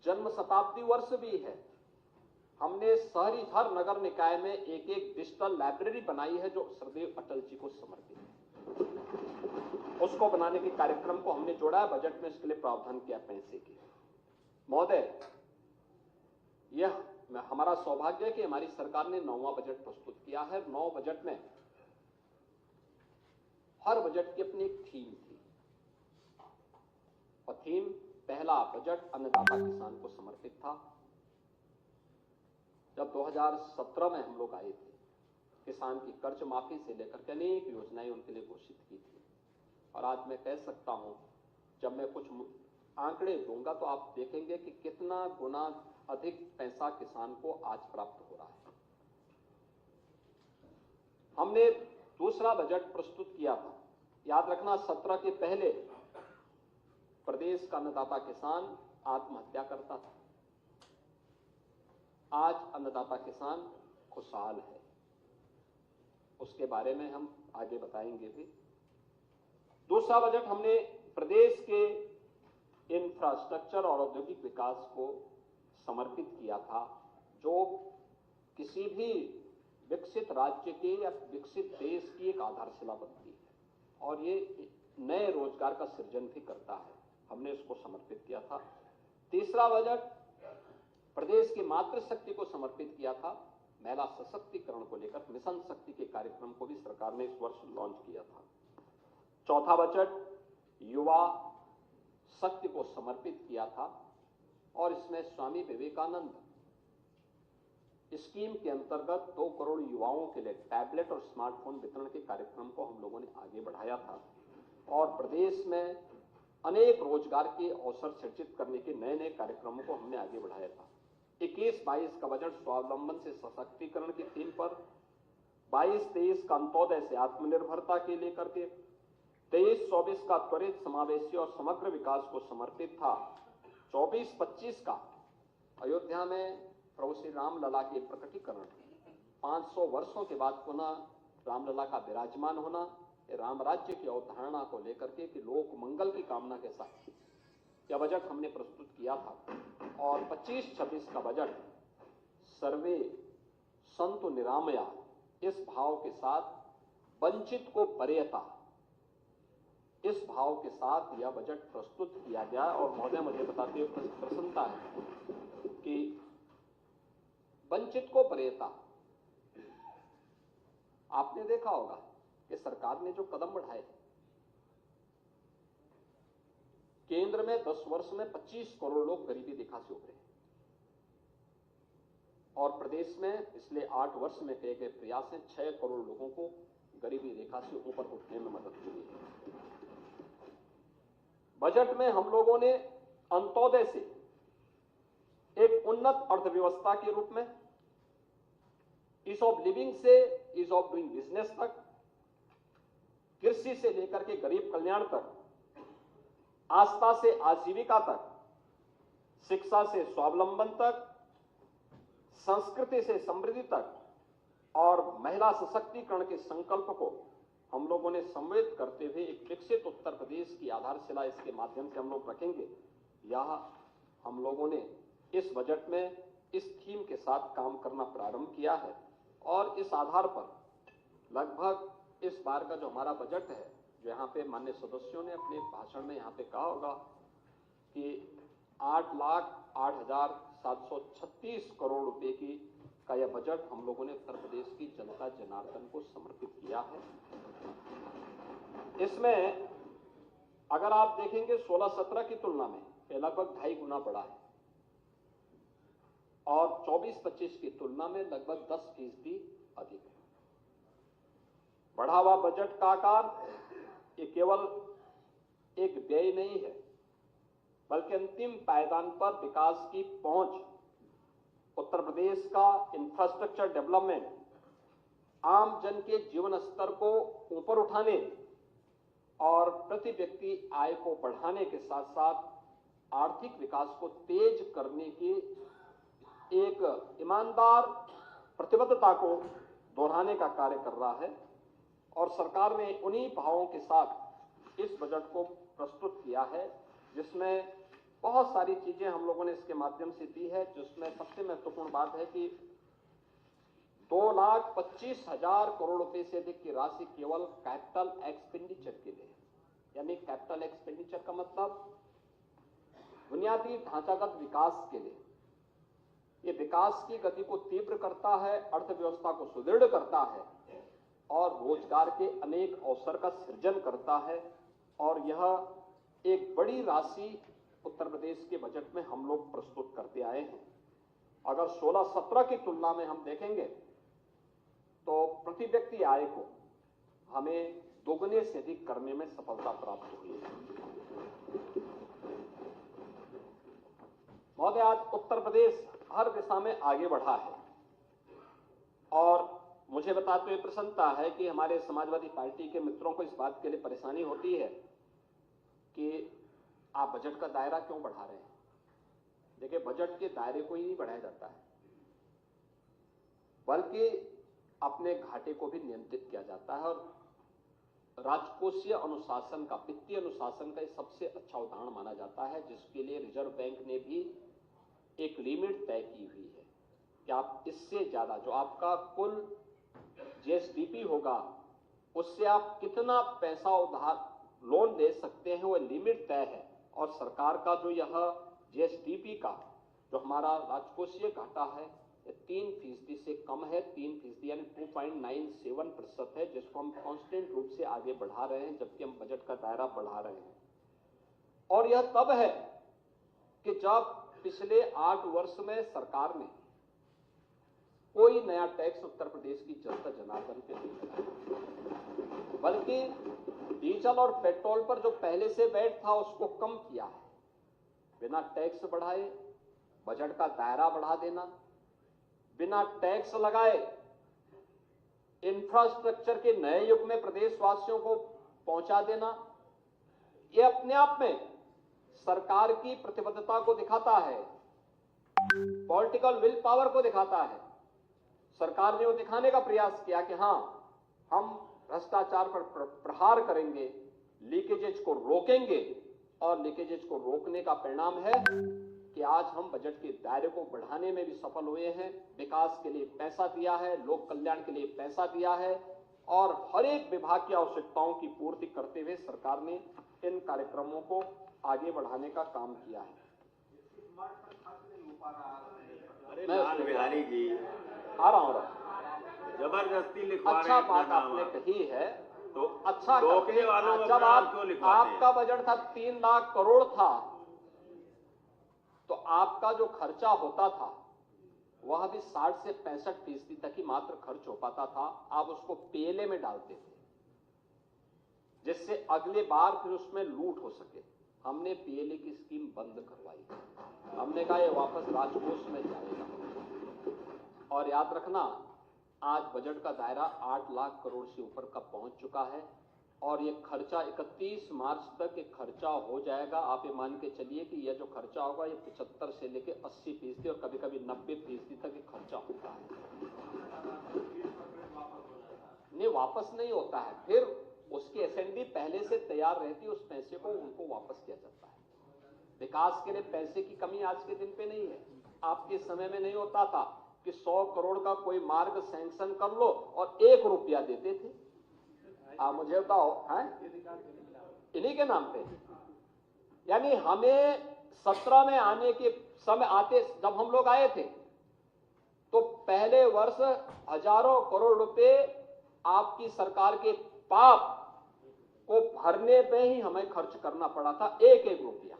जन्म शताब्दी वर्ष भी है, हमने शहरी हर नगर निकाय में एक डिजिटल लाइब्रेरी बनाई है जो सदैव अटल जी को समर्पित है। उसको बनाने के कार्यक्रम को हमने जोड़ा है, बजट में इसके लिए प्रावधान किया पैसे की। महोदय, यह हमारा सौभाग्य है कि हमारी सरकार ने 9वां बजट प्रस्तुत किया है। 9 बजट में हर बजट की अपनी एक थीम थी और थीम पहला बजट अन्नदाता किसान को समर्पित था। जब 2017 में हम लोग आए थे, किसान की कर्ज माफी से लेकर के अनेक योजनाएं उनके लिए घोषित की थी। और आज मैं कह सकता हूं, जब मैं कुछ आंकड़े दूंगा तो आप देखेंगे कि कितना गुना अधिक पैसा किसान को आज प्राप्त हो रहा है। हमने दूसरा बजट प्रस्तुत किया था। याद रखना, 17 के पहले प्रदेश का अन्नदाता किसान आत्महत्या करता था। आज अन्नदाता किसान खुशहाल है। उसके बारे में हम आगे बताएंगे भी। दूसरा बजट हमने प्रदेश के इंफ्रास्ट्रक्चर और औद्योगिक विकास को समर्पित किया था, जो किसी भी विकसित राज्य के या विकसित देश की एक आधारशिला बनती है और ये नए रोजगार का सृजन भी करता है। हमने इसको समर्पित किया था। तीसरा बजट प्रदेश की मातृशक्ति को समर्पित किया था। महिला सशक्तिकरण को लेकर मिशन शक्ति के कार्यक्रम को भी सरकार ने इस वर्ष लॉन्च किया था। चौथा बजट युवा शक्ति को समर्पित किया था और इसमें स्वामी विवेकानंद स्कीम के अंतर्गत 2 करोड़ युवाओं के लिए टैबलेट और स्मार्टफोन वितरण के कार्यक्रम को हम लोगों ने आगे बढ़ाया था। और प्रदेश में अनेक रोजगार के अवसर सृजित करने के नए नए कार्यक्रमों को हमने आगे बढ़ाया था। 21-22 का बजट स्वावलंबन से सशक्तिकरण की थीम पर, 22-23 का अंत्योदय से आत्मनिर्भरता के लेकर के, 23-24 का त्वरित समावेशी और समग्र विकास को समर्पित था। 24-25 का अयोध्या में प्रभु श्री रामलला के प्रकटीकरण, 500 वर्षों के बाद पुनः रामलला का विराजमान होना, राम राज्य की अवधारणा को लेकर के कि लोक मंगल की कामना के साथ यह बजट हमने प्रस्तुत किया था और 25-26 का बजट सर्वे संतु निरामया इस भाव के साथ वंचित को वरीयता, इस भाव के साथ यह बजट प्रस्तुत किया गया। और महोदय, मुझे बताते हुए प्रसन्नता है कि वंचित को वरीयता, आपने देखा होगा कि सरकार ने जो कदम बढ़ाए, केंद्र में 10 वर्ष में 25 करोड़ लोग गरीबी रेखा से उभरे और प्रदेश में पिछले 8 वर्ष में किए गए प्रयास से 6 करोड़ लोगों को गरीबी रेखा से ऊपर उठने में मदद मिली है। बजट में हम लोगों ने अंत्योदय से एक उन्नत अर्थव्यवस्था के रूप में, ईज ऑफ लिविंग से ईज ऑफ डूइंग बिजनेस तक, कृषि से लेकर के गरीब कल्याण तक, आस्था से आजीविका तक, शिक्षा से स्वावलंबन तक, संस्कृति से समृद्धि तक और महिला सशक्तिकरण के संकल्प को हम लोगों ने सम्मिलित करते हुए एक विकसित उत्तर प्रदेश की आधारशिला इसके माध्यम से हम लोग रखेंगे। यह हम लोगों ने इस बजट में इस थीम के साथ काम करना प्रारंभ किया है और इस आधार पर लगभग इस बार का जो हमारा बजट है, जो यहाँ पे माननीय सदस्यों ने अपने भाषण में यहाँ पे कहा होगा कि 8,08,736 करोड़ रुपए का यह बजट हम लोगों ने उत्तर प्रदेश की जनता जनार्दन को समर्पित किया है। इसमें अगर आप देखेंगे 16-17 की तुलना में यह लगभग 2.5 गुना बढ़ा है और 24-25 की तुलना में लगभग 10% अधिक है। बढ़ा हुआ बजट का आकार ये केवल एक व्यय नहीं है, बल्कि अंतिम पायदान पर विकास की पहुंच, उत्तर प्रदेश का इंफ्रास्ट्रक्चर डेवलपमेंट, आम जन के जीवन स्तर को ऊपर उठाने और प्रति व्यक्ति आय को बढ़ाने के साथ साथ आर्थिक विकास को तेज करने की एक ईमानदार प्रतिबद्धता को दोहराने का कार्य कर रहा है। और सरकार ने उन्हीं भावों के साथ इस बजट को प्रस्तुत किया है, जिसमें बहुत सारी चीजें हम लोगों ने इसके माध्यम से दी है, जिसमें सबसे महत्वपूर्ण बात है कि 2,25,000 करोड़ रुपए से अधिक की राशि केवल कैपिटल एक्सपेंडिचर के लिए, यानी कैपिटल एक्सपेंडिचर का मतलब बुनियादी ढांचागत विकास के लिए। ये विकास की गति को तीव्र करता है, अर्थव्यवस्था को सुदृढ़ करता है और रोजगार के अनेक अवसर का सृजन करता है। और यह एक बड़ी राशि उत्तर प्रदेश के बजट में हम लोग प्रस्तुत करते आए हैं। अगर 16-17 की तुलना में हम देखेंगे तो प्रति व्यक्ति आय को हमें दोगुने से अधिक करने में सफलता प्राप्त हुई है। महोदय, आज उत्तर प्रदेश हर दिशा में आगे बढ़ा है और मुझे बताते हुए प्रसन्नता है कि हमारे समाजवादी पार्टी के मित्रों को इस बात के लिए परेशानी होती है कि आप बजट का दायरा क्यों बढ़ा रहे हैं। देखिए, बजट के दायरे को ही नहीं बढ़ाया जाता है, बल्कि अपने घाटे को भी नियंत्रित किया जाता है। और राजकोषीय अनुशासन का, वित्तीय अनुशासन का सबसे अच्छा उदाहरण माना जाता है, जिसके लिए रिजर्व बैंक ने भी एक लिमिट तय की हुई है कि आप इससे ज्यादा जो आपका कुल जीएसडीपी होगा उससे आप कितना पैसा उधार लोन दे सकते हैं, वो लिमिट तय है। और सरकार का जो यह जीएसडीपी का जो हमारा राजकोषीय घाटा है 3% से कम है, 3% यानी 2.97% है, जिसको हम कांस्टेंट रूप से आगे बढ़ा रहे हैं, जबकि हम बजट का दायरा बढ़ा रहे हैं। और यह तब है कि जब पिछले 8 वर्ष में सरकार ने कोई नया टैक्स उत्तर प्रदेश की जनता जनार्दन पे नहीं लगाया, बल्कि डीजल और पेट्रोल पर जो पहले से वैट था उसको कम किया है। बिना टैक्स बढ़ाए बजट का दायरा बढ़ा देना, बिना टैक्स लगाए इंफ्रास्ट्रक्चर के नए युग में प्रदेशवासियों को पहुंचा देना, यह अपने आप में सरकार की प्रतिबद्धता को दिखाता है, पॉलिटिकल विल पावर को दिखाता है। सरकार ने वो दिखाने का प्रयास किया कि हां, हम भ्रष्टाचार पर प्रहार करेंगे, लीकेजेज को रोकेंगे और लीकेजेज को रोकने का परिणाम है कि आज हम बजट के दायरे को बढ़ाने में भी सफल हुए हैं। विकास के लिए पैसा दिया है, लोक कल्याण के लिए पैसा दिया है और हर एक विभाग की आवश्यकताओं की पूर्ति करते हुए सरकार ने इन कार्यक्रमों को आगे बढ़ाने का काम किया है। अरे लाल बिहारी जी, आ रहा हूं। जबरदस्ती लिखवा रहे अच्छा हैं बात अपना नाम आपने आप। कही है तो अच्छा टोकने वालों को जब अपना नाम क्यों लिखवाते हैं? आपका बजट था 3 लाख करोड़ था तो आपका जो खर्चा होता था वह भी 60 से 65% तक ही मात्र खर्च हो पाता था। आप उसको पीएलए में डालते थे जिससे अगले बार फिर उसमें लूट हो सके। हमने पीएलए की स्कीम बंद करवाई। हमने कहा ये वापस राजकोष में जाएगा। और याद रखना, आज बजट का दायरा 8 लाख करोड़ से ऊपर का पहुंच चुका है और ये खर्चा 31 मार्च तक एक खर्चा हो जाएगा। आप ये मान के चलिए कि यह जो खर्चा होगा ये 75 से लेके 80% और कभी कभी 90% तक एक खर्चा होता है। नहीं, वापस नहीं होता है, फिर उसकी एसएनडी पहले से तैयार रहती है, उस पैसे को उनको वापस किया जाता है। विकास के लिए पैसे की कमी आज के दिन पे नहीं है। आपके समय में नहीं होता था कि 100 करोड़ का कोई मार्ग सैंक्शन कर लो और 1 रुपया देते थे। आप मुझे बताओ, हैं इन्हीं के नाम पे। यानी हमें 17 में आने के समय आते, जब हम लोग आए थे तो पहले वर्ष हजारों करोड़ रुपए आपकी सरकार के पाप को भरने पे ही हमें खर्च करना पड़ा था। एक रुपया।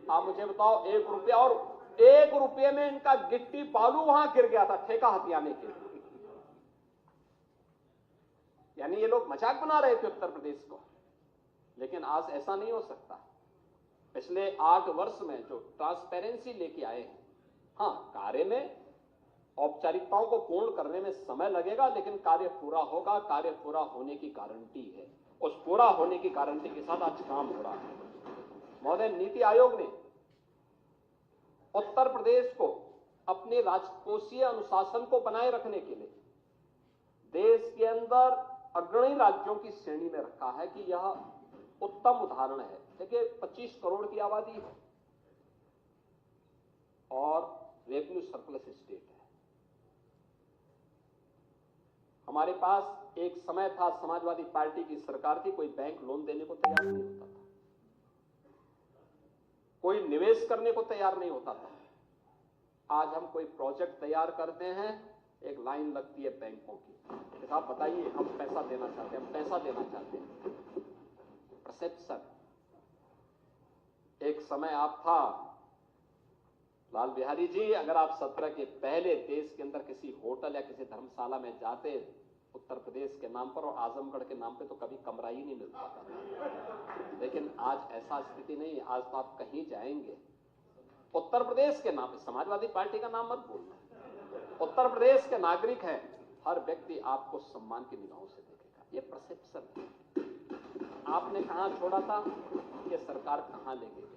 आप मुझे बताओ, 1 रुपया, और 1 रुपये में इनका गिट्टी बालू वहां गिर गया था ठेका हथियाने के लिए। यानी ये लोग मजाक बना रहे थे उत्तर प्रदेश को, लेकिन आज ऐसा नहीं हो सकता। पिछले 8 वर्ष में जो ट्रांसपेरेंसी लेके आए हैं, हाँ, कार्य में औपचारिकताओं को पूर्ण करने में समय लगेगा, लेकिन कार्य पूरा होगा। कार्य पूरा होने की गारंटी है। उस पूरा होने की गारंटी के साथ आज काम हो रहा है। महोदय, नीति आयोग ने उत्तर प्रदेश को अपने राजकोषीय अनुशासन को बनाए रखने के लिए देश के अंदर अग्रणी राज्यों की श्रेणी में रखा है कि यह उत्तम उदाहरण है। देखिए, 25 करोड़ की आबादी है और रेवेन्यू सरप्लस स्टेट है। हमारे पास एक समय था, समाजवादी पार्टी की सरकार थी, कोई बैंक लोन देने को तैयार नहीं होता था, कोई निवेश करने को तैयार नहीं होता था। आज हम कोई प्रोजेक्ट तैयार करते हैं, एक लाइन लगती है बैंकों की, साहब बताइए हम पैसा देना चाहते हैं, हम पैसा देना चाहते हैं। परसेप्शन। एक समय आप था लाल बिहारी जी, अगर आप 17 के पहले देश के अंदर किसी होटल या किसी धर्मशाला में जाते उत्तर प्रदेश के नाम पर और आजमगढ़ के नाम पे, तो कभी कमरा ही नहीं मिल पाता था। लेकिन आज ऐसा स्थिति नहीं है। आज तो आप कहीं जाएंगे, उत्तर प्रदेश के नाम पे, समाजवादी पार्टी का नाम मत बोलना, उत्तर प्रदेश के नागरिक हैं, हर व्यक्ति आपको सम्मान की निगाहों से देखेगा। ये परसेप्शन है। आपने कहां छोड़ा था, ये सरकार कहां लेके गई।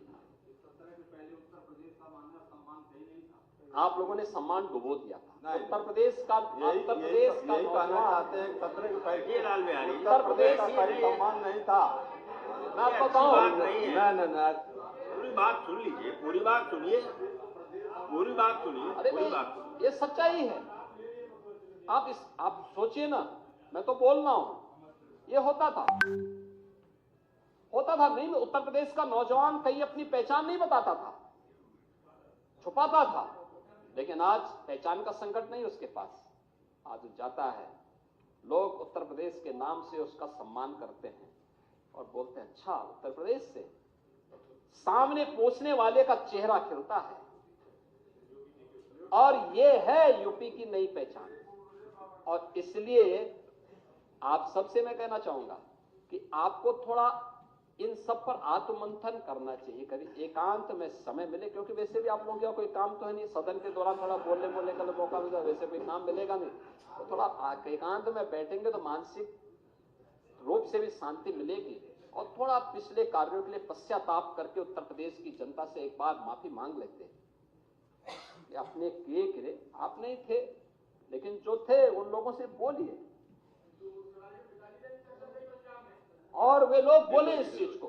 आप लोगों ने सम्मान डुबो दिया था। उत्तर प्रदेश का, उत्तर प्रदेश का यही कहना चाहते हैं, 17 के पहले लाल बिहारी उत्तर प्रदेश का कोई सम्मान नहीं था। मैं आपको बताऊं, ना पूरी बात सुन लीजिए, पूरी बात सुनिए, पूरी बात सुनिए, अरे पूरी नहीं, बात सुनिए। ये सच्चाई है। आप सोचिए ना, मैं तो बोल रहा हूं, ये होता था नहीं। उत्तर प्रदेश का नौजवान कहीं अपनी पहचान नहीं बताता था, छुपाता था, लेकिन आज पहचान का संकट नहीं उसके पास। आज जाता है, लोग उत्तर प्रदेश के नाम से उसका सम्मान करते हैं और बोलते हैं अच्छा उत्तर प्रदेश से। सामने पहुंचने वाले का चेहरा खिलता है और यह है यूपी की नई पहचान। और इसलिए आप सबसे मैं कहना चाहूंगा कि आपको थोड़ा इन सब पर आत्ममंथन करना चाहिए। कभी एकांत में समय मिले, क्योंकि वैसे भी आप लोगों का कोई काम तो है नहीं, सदन के दौरान थोड़ा बोलने का मौका मिलेगा, वैसे कोई काम मिलेगा नहीं, तो थोड़ा एकांत में बैठेंगे तो मानसिक रूप से भी शांति मिलेगी। और थोड़ा पिछले कार्यों के लिए पश्चाताप करके उत्तर प्रदेश की जनता से एक बार माफी मांग लेते हैं। अपने किए आप नहीं थे, लेकिन जो थे उन लोगों से बोलिए और वे लोग बोले इस चीज को,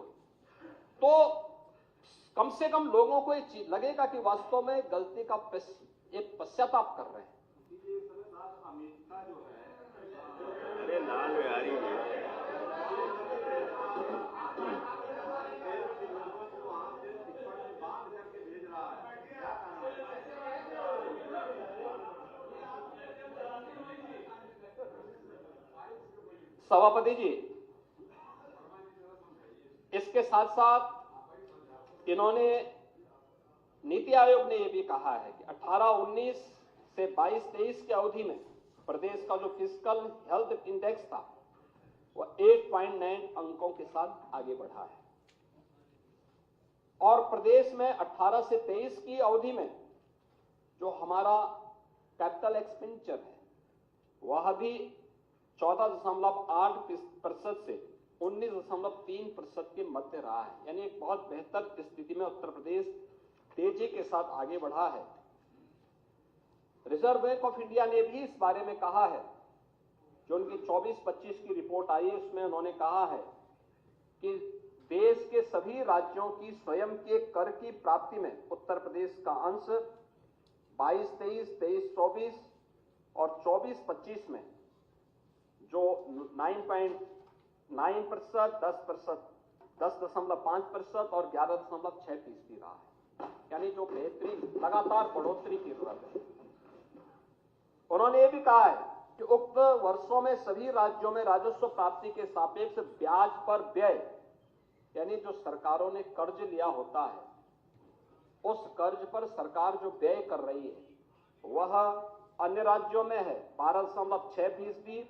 तो कम से कम लोगों को लगेगा कि वास्तव में गलती का एक पश्चाताप कर रहे हैं। अरे लाल बिहारी जी, सभापति जी, इसके साथ साथ इन्होंने नीति आयोग ने यह भी कहा है कि 18-19 से 22-23 की अवधि में प्रदेश का जो फिस्कल हेल्थ इंडेक्स था वह 8.9 अंकों के साथ आगे बढ़ा है और प्रदेश में 18 से 23 की अवधि में जो हमारा कैपिटल एक्सपेंडिचर है वह भी 14.8% से 19.3% के मध्य रहा है, यानी एक बहुत बेहतर स्थिति में उत्तर प्रदेश तेजी के साथ आगे बढ़ा है। रिजर्व बैंक ऑफ इंडिया ने भी इस बारे में कहा है, जो उनकी 24-25 की रिपोर्ट आई है उसमें उन्होंने कहा है कि देश के सभी राज्यों की स्वयं के कर की प्राप्ति में उत्तर प्रदेश का अंश 22-23, 23-24 और 24-25 में जो 9.9%, 10.5% और 11.6% रहा है, यानी जो बेहतरीन लगातार बढ़ोतरी की जरूरत है। उन्होंने ये भी कहा है कि उक्त वर्षों में सभी राज्यों में राजस्व प्राप्ति के सापेक्ष ब्याज पर व्यय, यानी जो सरकारों ने कर्ज लिया होता है उस कर्ज पर सरकार जो व्यय कर रही है वह अन्य राज्यों में है 12.6%,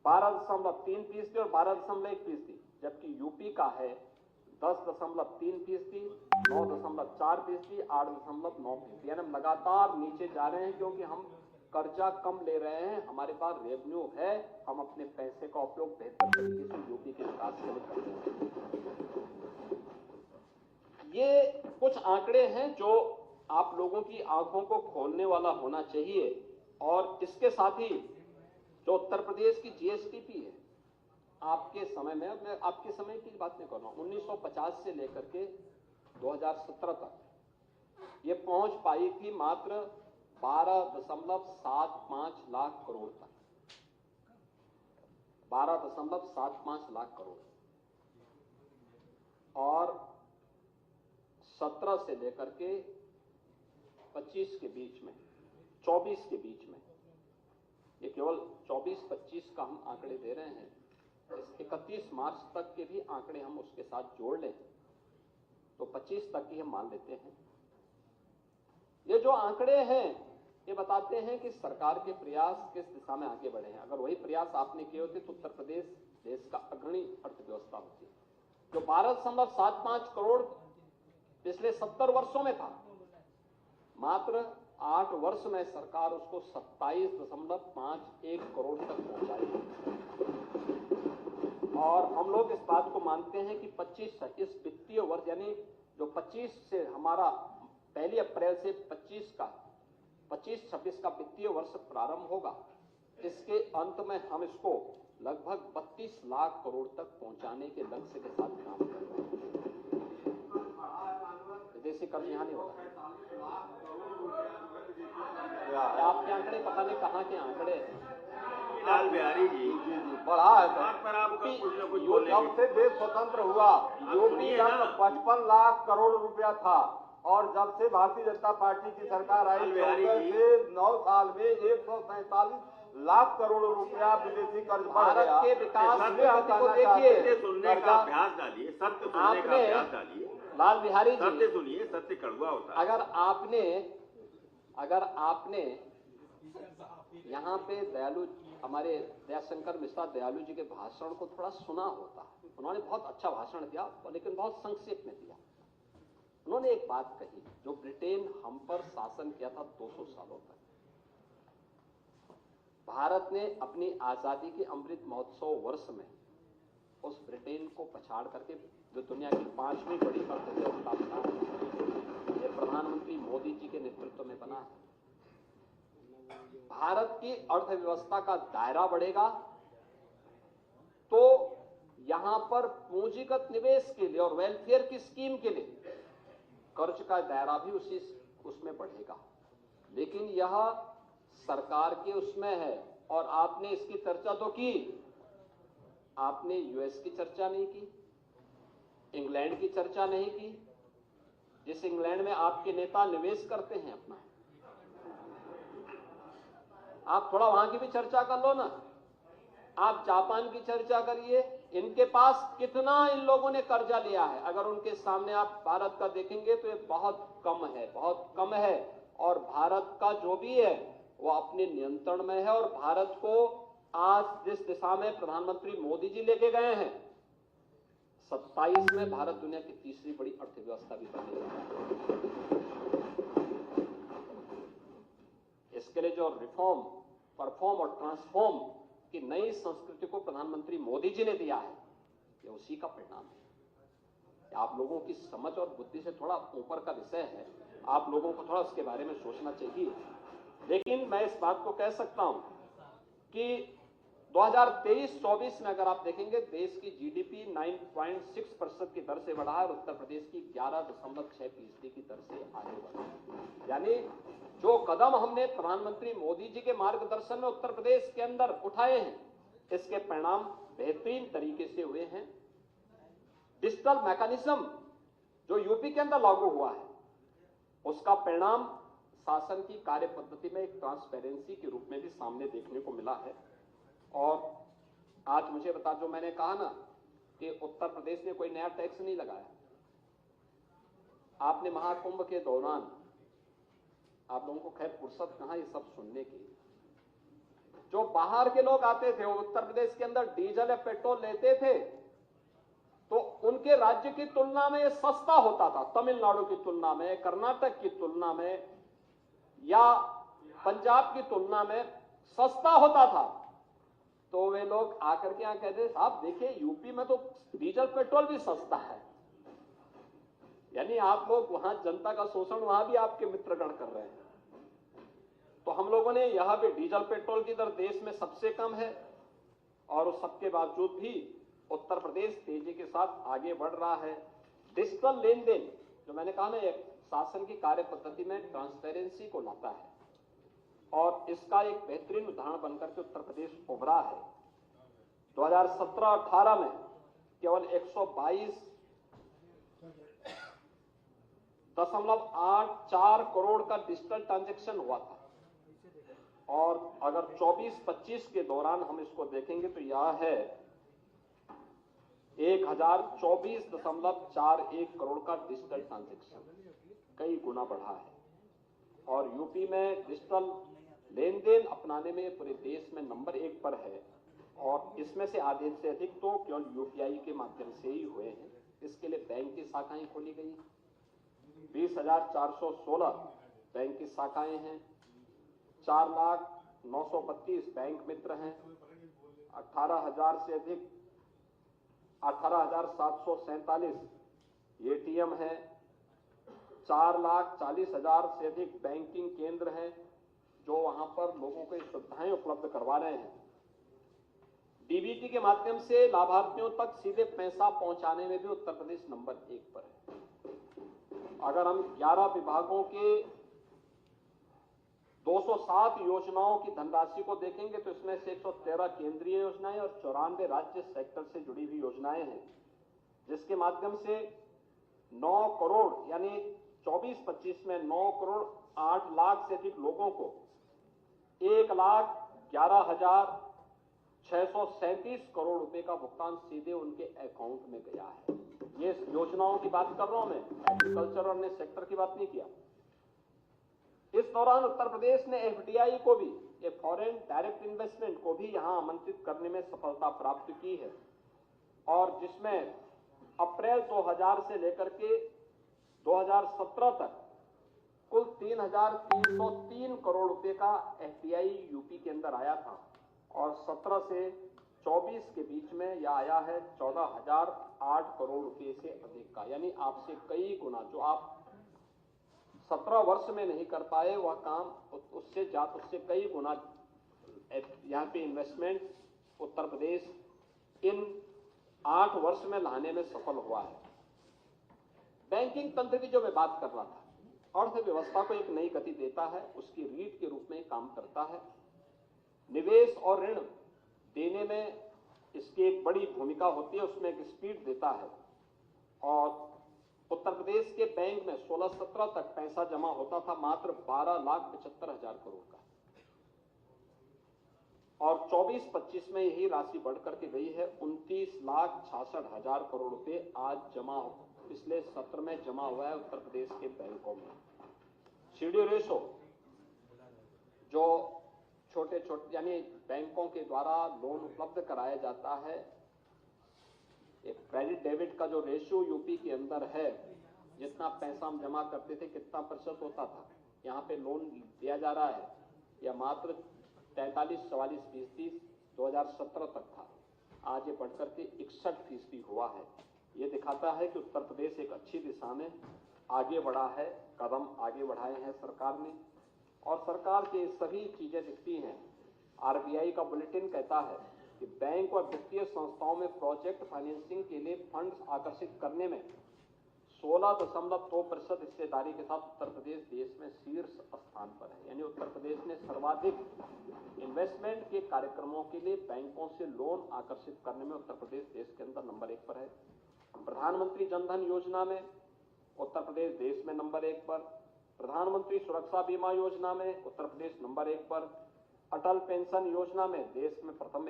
12.3% और 12.1%, जबकि यूपी का है 10.3%, 9.4%, 8.9%, यानी हम लगातार नीचे जा रहे हैं क्योंकि हम कर्जा कम ले रहे हैं, हमारे पास रेवेन्यू है, हम अपने पैसे का उपयोग बेहतर तरीके से यूपी के विकास के लिए कर रहे हैं। ये कुछ आंकड़े हैं जो आप लोगों की आंखों को खोलने वाला होना चाहिए और इसके साथ ही जो उत्तर प्रदेश की जीएसडीपी है, आपके समय में, मैं आपके समय की बात नहीं कर रहा हूं, 1950 से लेकर के 2017 तक ये पहुंच पाई थी मात्र 12.75 लाख करोड़ तक, 12.75 लाख करोड़, और 17 से लेकर के 25 के बीच में, 24 के बीच में, ये केवल 24-25 का हम आंकड़े दे रहे हैं, इस 31 मार्च तक के भी आंकड़े हम उसके साथ जोड़ लें तो 25 तक ही हम मान लेते हैं। ये जो आंकड़े हैं ये बताते हैं कि सरकार के प्रयास किस दिशा में आगे बढ़े हैं। अगर वही प्रयास आपने किए होते तो उत्तर प्रदेश देश का अग्रणी अर्थव्यवस्था होती। जो 12.75 करोड़ पिछले 70 वर्षों में था, मात्र 8 वर्ष में सरकार उसको 27.51 करोड़ तक पहुंचाई और हम लोग इस बात को मानते हैं कि 25 इस वित्तीय वर्ष, यानी जो 25 से हमारा 1 अप्रैल से 25-26 का वित्तीय वर्ष प्रारंभ होगा, इसके अंत में हम इसको लगभग 32 लाख करोड़ तक पहुंचाने के लक्ष्य के साथ काम कर रहे हैं। विदेशी कर्ज यहां नहीं होगा। आपके आंकड़े पता नहीं कहां के आंकड़े हैं। लाल बिहारी जी बढ़ा है पर आपका कुछ न कुछ जब से देश स्वतंत्र हुआ यूपी का 55 लाख करोड़ रुपया था और जब से भारतीय जनता पार्टी की सरकार आई 14 से 9 साल में 147 लाख करोड़ रुपया विदेशी कर्ज बढ़ गया। के विकास को देखिए, सुनने का अभ्यास डालिए, सत्य सुनने का अभ्यास डालिए। लाल बिहारी जी, सत्य सुनिए, सत्य कड़वा होता है। अगर आपने यहाँ पे हमारे दयाशंकर मिश्रा दयालु जी के भाषण को थोड़ा सुना होता, उन्होंने बहुत अच्छा भाषण दिया लेकिन बहुत संक्षेप में दिया। उन्होंने एक बात कही, जो ब्रिटेन हम पर शासन किया था 200 सालों तक, भारत ने अपनी आजादी के अमृत महोत्सव वर्ष में उस ब्रिटेन को पछाड़ करके जो दुनिया की 5वीं बड़ी अर्थव्यवस्था बना है, ये प्रधानमंत्री मोदी जी के नेतृत्व में बना है। भारत की अर्थव्यवस्था का दायरा बढ़ेगा तो यहां पर पूंजीगत निवेश के लिए और वेलफेयर की स्कीम के लिए कर्ज का दायरा भी उसमें बढ़ेगा। लेकिन यह सरकार के उसमें है और आपने इसकी चर्चा तो की, आपने यूएस की चर्चा नहीं की, इंग्लैंड की चर्चा नहीं की, जिस इंग्लैंड में आपके नेता निवेश करते हैं अपना। आप थोड़ा वहां की भी चर्चा कर लो ना। आप जापान की चर्चा करिए, इनके पास कितना इन लोगों ने कर्जा लिया है। अगर उनके सामने आप भारत का देखेंगे तो ये बहुत कम है, बहुत कम है। और भारत का जो भी है वो अपने नियंत्रण में है। और भारत को आज जिस दिशा में प्रधानमंत्री मोदी जी लेके गए हैं, 27 में भारत दुनिया की तीसरी बड़ी अर्थव्यवस्था भी बनेगा। इसके लिए जो रिफॉर्म, परफॉर्म और ट्रांसफॉर्म की नई संस्कृति को प्रधानमंत्री मोदी जी ने दिया है, ये उसी का परिणाम है। आप लोगों की समझ और बुद्धि से थोड़ा ऊपर का विषय है, आप लोगों को थोड़ा उसके बारे में सोचना चाहिए। लेकिन मैं इस बात को कह सकता हूं कि 2023-24 में अगर आप देखेंगे, देश की जीडीपी 9.6% की दर से बढ़ा है और उत्तर प्रदेश की 11.6% की दर से आगे बढ़ा। यानी जो कदम हमने प्रधानमंत्री मोदी जी के मार्गदर्शन में उत्तर प्रदेश के अंदर उठाए हैं, इसके परिणाम बेहतरीन तरीके से हुए हैं। डिजिटल मैकेनिज्म जो यूपी के अंदर लागू हुआ है, उसका परिणाम शासन की कार्य पद्धति में एक ट्रांसपेरेंसी के रूप में भी सामने देखने को मिला है। और आज मुझे बता, जो मैंने कहा ना कि उत्तर प्रदेश ने कोई नया टैक्स नहीं लगाया। आपने महाकुंभ के दौरान, आप लोगों को खैर फुर्सत कहां ये सब सुनने की, जो बाहर के लोग आते थे वो उत्तर प्रदेश के अंदर डीजल या पेट्रोल लेते थे तो उनके राज्य की तुलना में सस्ता होता था। तमिलनाडु की तुलना में, कर्नाटक की तुलना में या पंजाब की तुलना में सस्ता होता था। तो वे लोग आकर के यहां कहते, साहब देखिए यूपी में तो डीजल पेट्रोल भी सस्ता है। यानी आप लोग वहां जनता का शोषण वहां भी आपके मित्रगण कर रहे हैं। तो हम लोगों ने यहां पे डीजल पेट्रोल की दर देश में सबसे कम है और उस सबके बावजूद भी उत्तर प्रदेश तेजी के साथ आगे बढ़ रहा है। डिजिटल लेन देन, जो मैंने कहा ना, एक शासन की कार्य पद्धति में ट्रांसपेरेंसी को लाता है और इसका एक बेहतरीन उदाहरण बनकर के उत्तर प्रदेश उभरा है। 2017-18 में केवल 122.84 करोड़ का डिजिटल ट्रांजैक्शन हुआ था और अगर 24-25 के दौरान हम इसको देखेंगे तो यह है 1024.41 करोड़ का डिजिटल ट्रांजैक्शन, कई गुना बढ़ा है। और यूपी में डिजिटल लेन देन अपनाने में पूरे देश में नंबर 1 पर है और इसमें से आधे से अधिक तो केवल यूपीआई के माध्यम से ही हुए हैं। इसके लिए बैंक की शाखाएं खोली गई, 20,416 बैंक की शाखाएं हैं, 4,932 बैंक मित्र हैं, 18,000 से अधिक 18,747 एटीएम है, 4,40,000 से अधिक बैंकिंग केंद्र हैं जो वहां पर लोगों को सुविधाएं उपलब्ध करवा रहे हैं। डीबीटी के माध्यम से लाभार्थियों तक सीधे पैसा पहुंचाने में भी उत्तर प्रदेश नंबर 1 पर है। अगर हम 11 विभागों के 207 योजनाओं की धनराशि को देखेंगे तो इसमें से 113 केंद्रीय योजनाएं और 94 राज्य सेक्टर से जुड़ी हुई योजनाएं हैं, जिसके माध्यम से 9 करोड़ यानी 24-25 में 9 करोड़ 8 लाख से अधिक लोगों को 1,11,637 करोड़ रुपए का भुगतान सीधे उनके अकाउंट में गया है। ये योजनाओं की बात कर रहा हूं मैं, एग्रीकल्चर और अन्य सेक्टर की बात नहीं किया। इस दौरान उत्तर प्रदेश ने एफडीआई को भी, ये फॉरेन डायरेक्ट इन्वेस्टमेंट को भी यहां आमंत्रित करने में सफलता प्राप्त की है और जिसमें अप्रैल 2000 से लेकर के 2017 तक कुल 3,303 करोड़ रुपए का एफडीआई यूपी के अंदर आया था और 17 से 24 के बीच में यह आया है 14,008 करोड़ रुपए से अधिक का, यानी आपसे कई गुना। जो आप 17 वर्ष में नहीं कर पाए वह काम उससे कई गुना यहाँ पे इन्वेस्टमेंट उत्तर प्रदेश इन 8 वर्ष में लाने में सफल हुआ है। बैंकिंग तंत्र की जो मैं बात कर रहा था, अर्थव्यवस्था को एक नई गति देता है, उसकी रीढ़ के रूप में काम करता है। निवेश और ऋण देने में इसकी एक बड़ी भूमिका होती है, उसमें एक स्पीड देता है। और उत्तर प्रदेश के बैंक में 16-17 तक पैसा जमा होता था मात्र 12,75,000 करोड़ का, और 24-25 में यही राशि बढ़ करके गई है 29,66,000 करोड़ रुपए आज जमा पिछले सत्र में जमा हुआ है उत्तर प्रदेश के बैंकों में। सीडी रेशो जो छोटे छोटे यानी बैंकों के द्वारा लोन उपलब्ध कराया जाता है, एक क्रेडिट डेबिट का जो रेशियो यूपी के अंदर है, जितना पैसा हम जमा करते थे कितना प्रतिशत होता था, यहाँ पे लोन दिया जा रहा है या मात्र 43-44% 2017 तक था, आज ये बढ़कर के 61% हुआ है। ये दिखाता है कि उत्तर प्रदेश एक अच्छी दिशा में आगे बढ़ा है, कदम आगे बढ़ाए हैं सरकार ने, और सरकार की सभी चीजें दिखती हैं। आरबीआई का बुलेटिन कहता है कि बैंक और वित्तीय संस्थाओं में प्रोजेक्ट फाइनेंसिंग के लिए फंड्स आकर्षित करने में 16.2% हिस्सेदारी के साथ उत्तर प्रदेश देश में शीर्ष स्थान पर है। यानी उत्तर प्रदेश ने सर्वाधिक इन्वेस्टमेंट के कार्यक्रमों के लिए बैंकों से लोन आकर्षित करने में उत्तर प्रदेश देश के अंदर नंबर 1 पर है। प्रधानमंत्री जनधन योजना में उत्तर प्रदेश देश में नंबर 1 पर, प्रधानमंत्री सुरक्षा बीमा योजना में उत्तर प्रदेश नंबर 1 पर, अटल पेंशन योजना में देश में प्रथम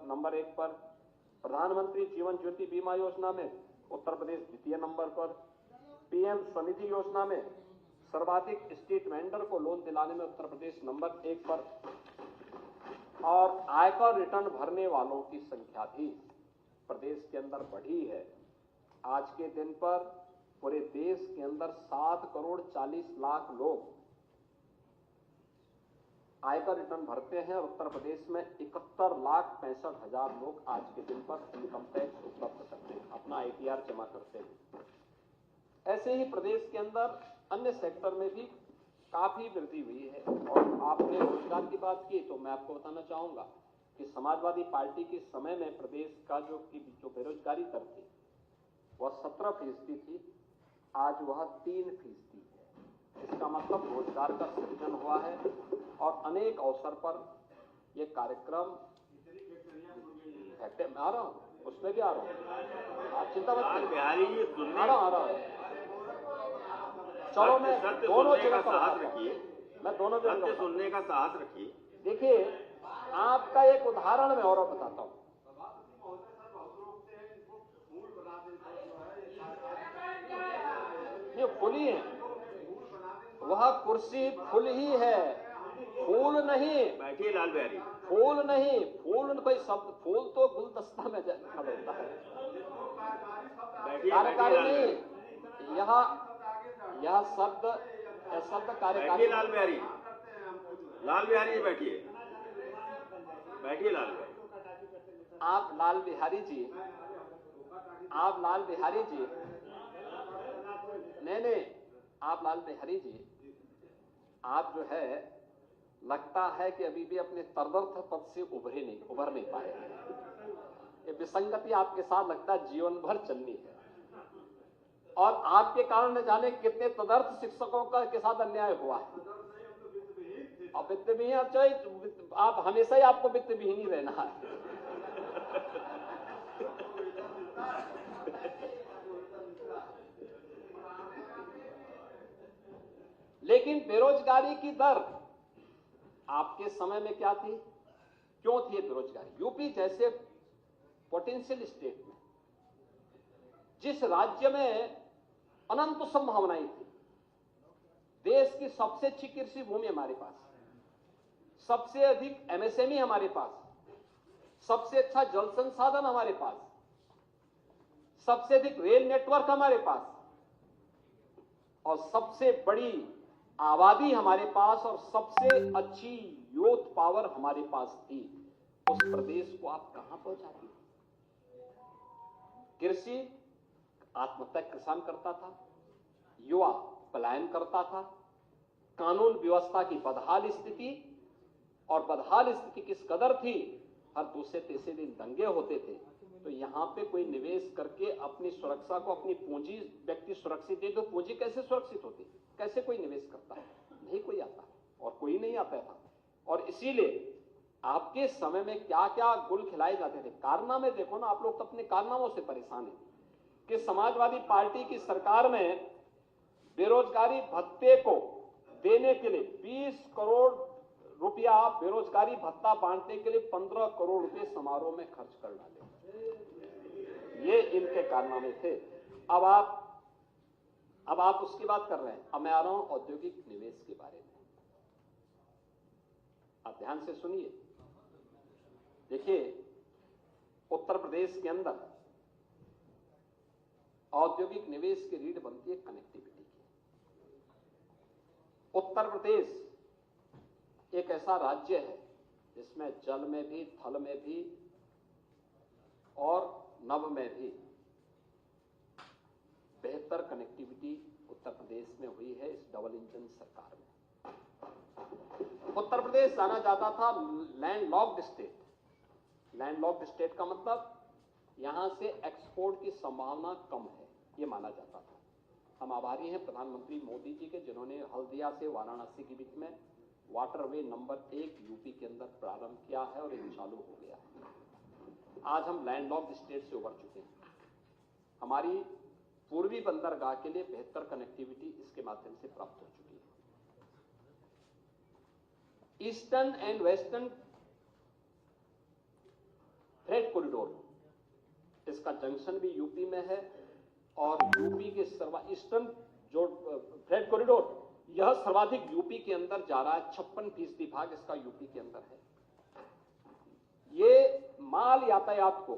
नंबर 1 पर, प्रधानमंत्री जीवन ज्योति बीमा योजना में उत्तर प्रदेश द्वितीय नंबर पर, पीएम स्वनिधि योजना में सर्वाधिक स्ट्रीट वेंडर को लोन दिलाने में उत्तर प्रदेश नंबर 1 पर, और आयकर रिटर्न भरने वालों की संख्या भी प्रदेश के अंदर बढ़ी है। आज के दिन पर पूरे देश के अंदर 7,40,00,000 लोग आयकर रिटर्न भरते हैं, और उत्तर प्रदेश में 71,65,000 लोग आज के दिन पर इनकम टैक्स उपलब्ध करते हैं, अपना आईटीआर जमा करते हैं। ऐसे ही प्रदेश के अंदर अन्य सेक्टर में भी काफी वृद्धि हुई है। और आपने रोजगार की बात की, तो मैं आपको बताना चाहूंगा कि समाजवादी पार्टी के समय में प्रदेश का जो बेरोजगारी दर थी वह 17% थी, आज वह 3% है। इसका मतलब रोजगार का सृजन हुआ है, और अनेक अवसर पर यह कार्यक्रम आ रहा हूँ, उसमें भी आ रहा हूँ, आप चिंता मत करिए, बिहारी जी सुनने आ रहा हूँ। चलो मैं दोनों जगह का साहस रखिए, मैं दोनों जगह सुनने का साहस रखिए। देखिए, आपका एक उदाहरण मैं और बताता हूँ। ये फूल ही है, वह कुर्सी फूल ही है, फूल नहीं। बैठिए लाल बिहारी। फूल नहीं, फूल कोई शब्द, फूल तो गुलदस्ता में खड़ा होता है, कार्यकारी नहीं। यह शब्द कार्यकारी। लाल बिहारी, लाल बिहारी बैठिए, बैठिए लाल बिहारी। आप लाल बिहारी जी, नहीं, आप लाल बिहारी जी, आप जो है लगता है कि अभी भी अपने तरदर्थ पद से उभर नहीं पाए। ये विसंगति आपके साथ लगता है जीवन भर चलनी है, और आपके कारण न जाने कितने तदर्थ शिक्षकों के साथ अन्याय हुआ है। और वित्त विहीन, आप हमेशा ही आपको वित्त विहीन ही रहना है। लेकिन बेरोजगारी की दर आपके समय में क्या थी, क्यों थी बेरोजगारी? यूपी जैसे पोटेंशियल स्टेट में, जिस राज्य में अनंत संभावनाएं थी, देश की सबसे अच्छी कृषि भूमि हमारे पास, सबसे अधिक एमएसएमई हमारे पास, सबसे अच्छा जल संसाधन हमारे पास, सबसे अधिक रेल नेटवर्क हमारे पास, और सबसे बड़ी आबादी हमारे पास, और सबसे अच्छी यूथ पावर हमारे पास थी। उस प्रदेश को आप कहां पहुंचाती? कृषि आत्महत्या किसान करता था, युवा पलायन करता था, कानून व्यवस्था की बदहाल स्थिति, और बदहाल स्थिति किस कदर थी, हर दूसरे तीसरे दिन दंगे होते थे। तो यहाँ पे कोई निवेश करके अपनी सुरक्षा को, अपनी पूंजी व्यक्ति सुरक्षित दे, तो पूंजी कैसे सुरक्षित होती, कैसे कोई निवेश करता है? नहीं कोई आता और कोई नहीं आता था। और इसीलिए आपके समय में क्या क्या गुल खिलाए जाते थे, कारनामे देखो ना, आप लोग तो अपने कारनामों से परेशान हैं कि समाजवादी पार्टी की सरकार में बेरोजगारी भत्ते को देने के लिए 20 करोड़ रुपया बेरोजगारी भत्ता बांटने के लिए 15 करोड़ रुपए समारोह में खर्च कर डाले। ये इनके कारनामे थे। अब आप उसकी बात कर रहे हैं। अब मैं आ रहा हूं औद्योगिक निवेश के बारे में। आप ध्यान से सुनिए। देखिए, उत्तर प्रदेश के अंदर औद्योगिक निवेश की रीढ़ बनती है कनेक्टिविटी की। उत्तर प्रदेश एक ऐसा राज्य है जिसमें जल में भी, थल में भी और नभ में भी बेहतर कनेक्टिविटी उत्तर प्रदेश में हुई है इस डबल इंजन सरकार में। उत्तर प्रदेश जाना जाता था लैंडलॉक्ड स्टेट। लैंडलॉक्ड स्टेट का मतलब यहां से एक्सपोर्ट की संभावना कम है, यह माना जाता था। हम आभारी हैं प्रधानमंत्री मोदी जी के, जिन्होंने हल्दिया से वाराणसी के बीच में वाटरवे नंबर 1 यूपी के अंदर प्रारंभ किया है और ये चालू हो गया है। आज हम लैंडलॉक्ड स्टेट से उबर चुके हैं। हमारी पूर्वी बंदरगाह के लिए बेहतर कनेक्टिविटी इसके माध्यम से प्राप्त हो चुकी है। Eastern and western freight corridor, इसका जंक्शन भी यूपी में है और यूपी के ईस्टर्न जो फ्रेट कॉरिडोर, यह सर्वाधिक यूपी के अंदर जा रहा है। 56% भाग इसका यूपी के अंदर है। ये माल यातायात को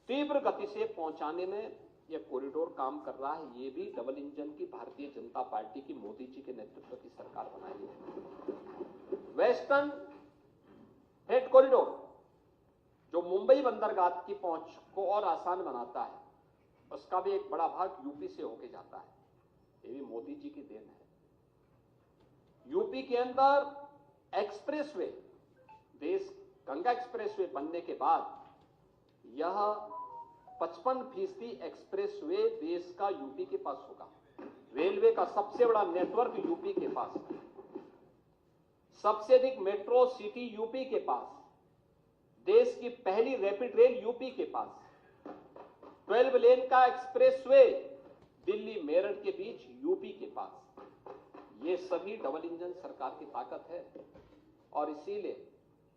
तीव्र गति से पहुंचाने में यह कॉरिडोर काम कर रहा है। ये भी डबल इंजन की भारतीय जनता पार्टी की, मोदी जी के नेतृत्व की सरकार बनाई है। वेस्टर्न फ्रेट कॉरिडोर जो मुंबई बंदरगाह की पहुंच को और आसान बनाता है, उसका भी एक बड़ा भाग यूपी से होके जाता है। ये भी मोदी जी की देन है। यूपी के अंदर एक्सप्रेसवे, देश गंगा एक्सप्रेसवे बनने के बाद यह 55% एक्सप्रेसवे देश का यूपी के पास होगा। रेलवे का सबसे बड़ा नेटवर्क यूपी के पास है। सबसे अधिक मेट्रो सिटी यूपी के पास। देश की पहली रैपिड रेल यूपी के पास। 12 लेन का एक्सप्रेसवे दिल्ली मेरठ के बीच यूपी के पास। ये सभी डबल इंजन सरकार की ताकत है और इसीलिए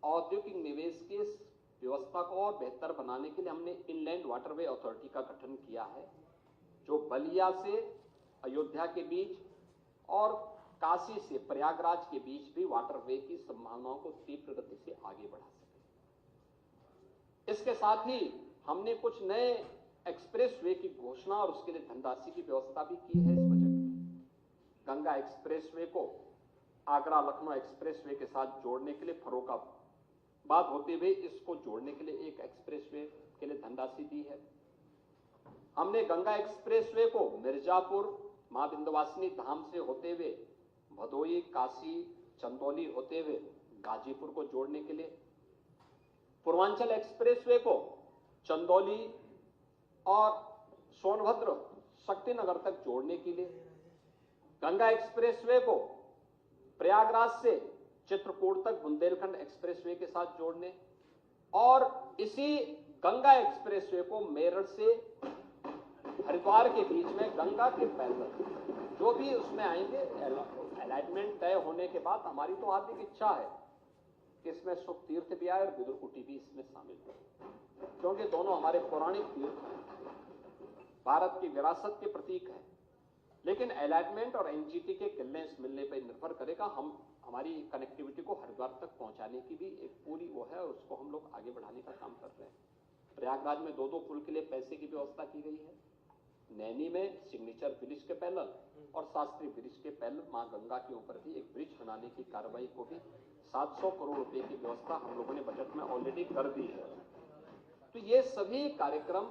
औद्योगिक निवेश की व्यवस्था को और बेहतर बनाने के लिए हमने इनलैंड वाटरवे अथॉरिटी का गठन किया है, जो बलिया से अयोध्या के बीच और काशी से प्रयागराज के बीच भी वाटरवे की संभावनाओं को तीव्र गति से आगे बढ़ा सके। इसके साथ ही हमने कुछ नए एक्सप्रेसवे की घोषणा और उसके लिए धनराशि की व्यवस्था भी की है इस बजट में। गंगा एक्सप्रेसवे को आगरा लखनऊ एक्सप्रेसवे के साथ जोड़ने के लिए फर्रुखाबाद होते हुए इसको जोड़ने के लिए एक एक्सप्रेसवे के लिए धनराशि दी है। हमने गंगा एक्सप्रेसवे को मिर्जापुर मां विंध्यवासिनी धाम से होते हुए भदोई, काशी, चंदौली होते हुए गाजीपुर को जोड़ने के लिए, पूर्वांचल एक्सप्रेसवे को चंदौली और सोनभद्र, शक्तिनगर तक जोड़ने के लिए, गंगा एक्सप्रेसवे को प्रयागराज से चित्रकूट तक बुंदेलखंड एक्सप्रेसवे के साथ जोड़ने और इसी गंगा एक्सप्रेसवे को मेरठ से हरिद्वार के बीच में गंगा के पैदल जो भी उसमें आएंगे, अलाइनमेंट तय होने के बाद हमारी तो हार्दिक इच्छा है कि इसमें सुख तीर्थ भी आए और विदुरकुटी भी इसमें शामिल हो, क्योंकि दोनों हमारे पौराणिक तीर्थ हैं, भारत की विरासत के प्रतीक हैं। लेकिन अलाइनमेंट और एनजीटी के क्लियरेंस मिलने पर निर्भर करेगा। हम हमारी कनेक्टिविटी को हरिद्वार तक पहुंचाने की भी एक पूरी वो है और उसको हम लोग आगे बढ़ाने का काम कर रहे हैं। प्रयागराज में 2-2 पुल के लिए पैसे की व्यवस्था की गई है। नैनी में सिग्नेचर ब्रिज के पैरेलल और शास्त्री ब्रिज के पैरेलल मां गंगा के ऊपर भी एक ब्रिज बनाने की कार्रवाई को भी 700 करोड़ रुपए की व्यवस्था हम लोगों ने बजट में ऑलरेडी कर दी है। तो ये सभी कार्यक्रम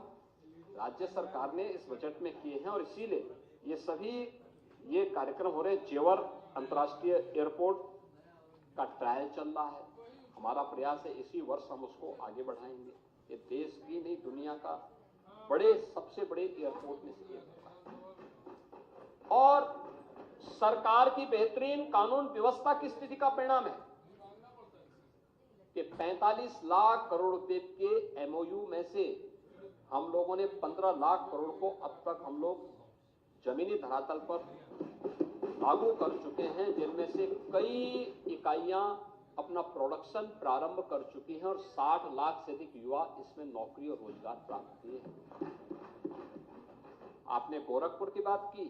राज्य सरकार ने इस बजट में किए हैं और इसीलिए ये कार्यक्रम हो रहे हैं। जेवर अंतर्राष्ट्रीय एयरपोर्ट का ट्रायल चल रहा है। हमारा प्रयास है इसी वर्ष हम उसको आगे बढ़ाएंगे। ये देश की नहीं दुनिया का बड़े सबसे बड़े एयरपोर्ट में से एक होगा। और सरकार की बेहतरीन कानून व्यवस्था की स्थिति का परिणाम है कि 45 लाख करोड़ रुपए के एमओयू में से हम लोगों ने 15 लाख करोड़ को अब तक हम लोग जमीनी धरातल पर लागू कर चुके हैं, जिनमें से कई इकाइयां अपना प्रोडक्शन प्रारंभ कर चुकी हैं और 60 लाख से अधिक युवा इसमें नौकरी और रोजगार प्राप्त किए हैं। आपने गोरखपुर की बात की।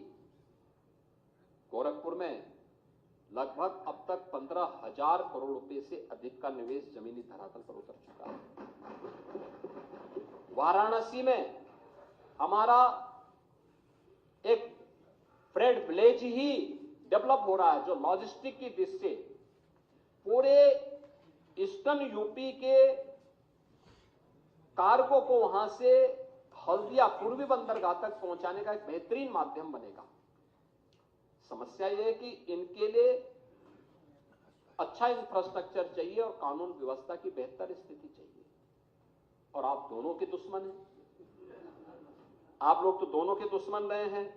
गोरखपुर में लगभग अब तक 15,000 करोड़ रुपए से अधिक का निवेश जमीनी धरातल पर उतर चुका है। वाराणसी में हमारा एक फ्रेड विलेज ही डेवलप हो रहा है, जो लॉजिस्टिक की दृष्टि से पूरे ईस्टर्न यूपी के कार्गो को वहां से हल्दिया पूर्वी बंदरगाह तक पहुंचाने का एक बेहतरीन माध्यम बनेगा। समस्या यह है कि इनके लिए अच्छा इंफ्रास्ट्रक्चर चाहिए और कानून व्यवस्था की बेहतर स्थिति चाहिए, और आप दोनों के दुश्मन हैं। आप लोग तो दोनों के दुश्मन रहे हैं।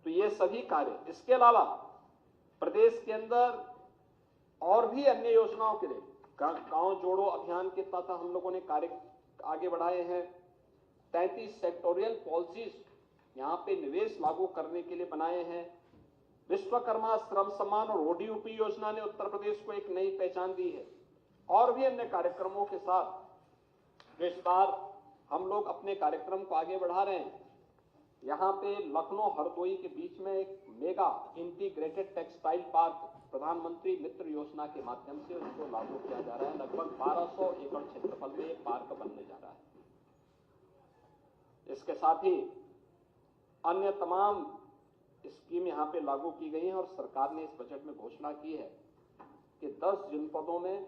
तो ये सभी कार्य, इसके अलावा प्रदेश के अंदर और भी अन्य योजनाओं के लिए गांव जोड़ो अभियान के तहत हम लोगों ने कार्य आगे बढ़ाए हैं। 33 सेक्टोरियल पॉलिसीज यहां पे निवेश लागू करने के लिए बनाए हैं। विश्वकर्मा श्रम सम्मान और ओडीओपी योजना ने उत्तर प्रदेश को एक नई पहचान दी है, और भी अन्य कार्यक्रमों के साथ जो इस बार हम लोग अपने कार्यक्रम को आगे बढ़ा रहे हैं। यहां पे लखनऊ हरदोई के बीच में एक मेगा इंटीग्रेटेड टेक्सटाइल पार्क प्रधानमंत्री मित्र योजना के माध्यम से उसको लागू किया जा रहा है। लगभग 1200 एकड़ क्षेत्रफल में एक पार्क बनने जा रहा है। इसके साथ ही अन्य तमाम स्कीम यहां पे लागू की गई हैं, और सरकार ने इस बजट में घोषणा की है कि 10 जनपदों में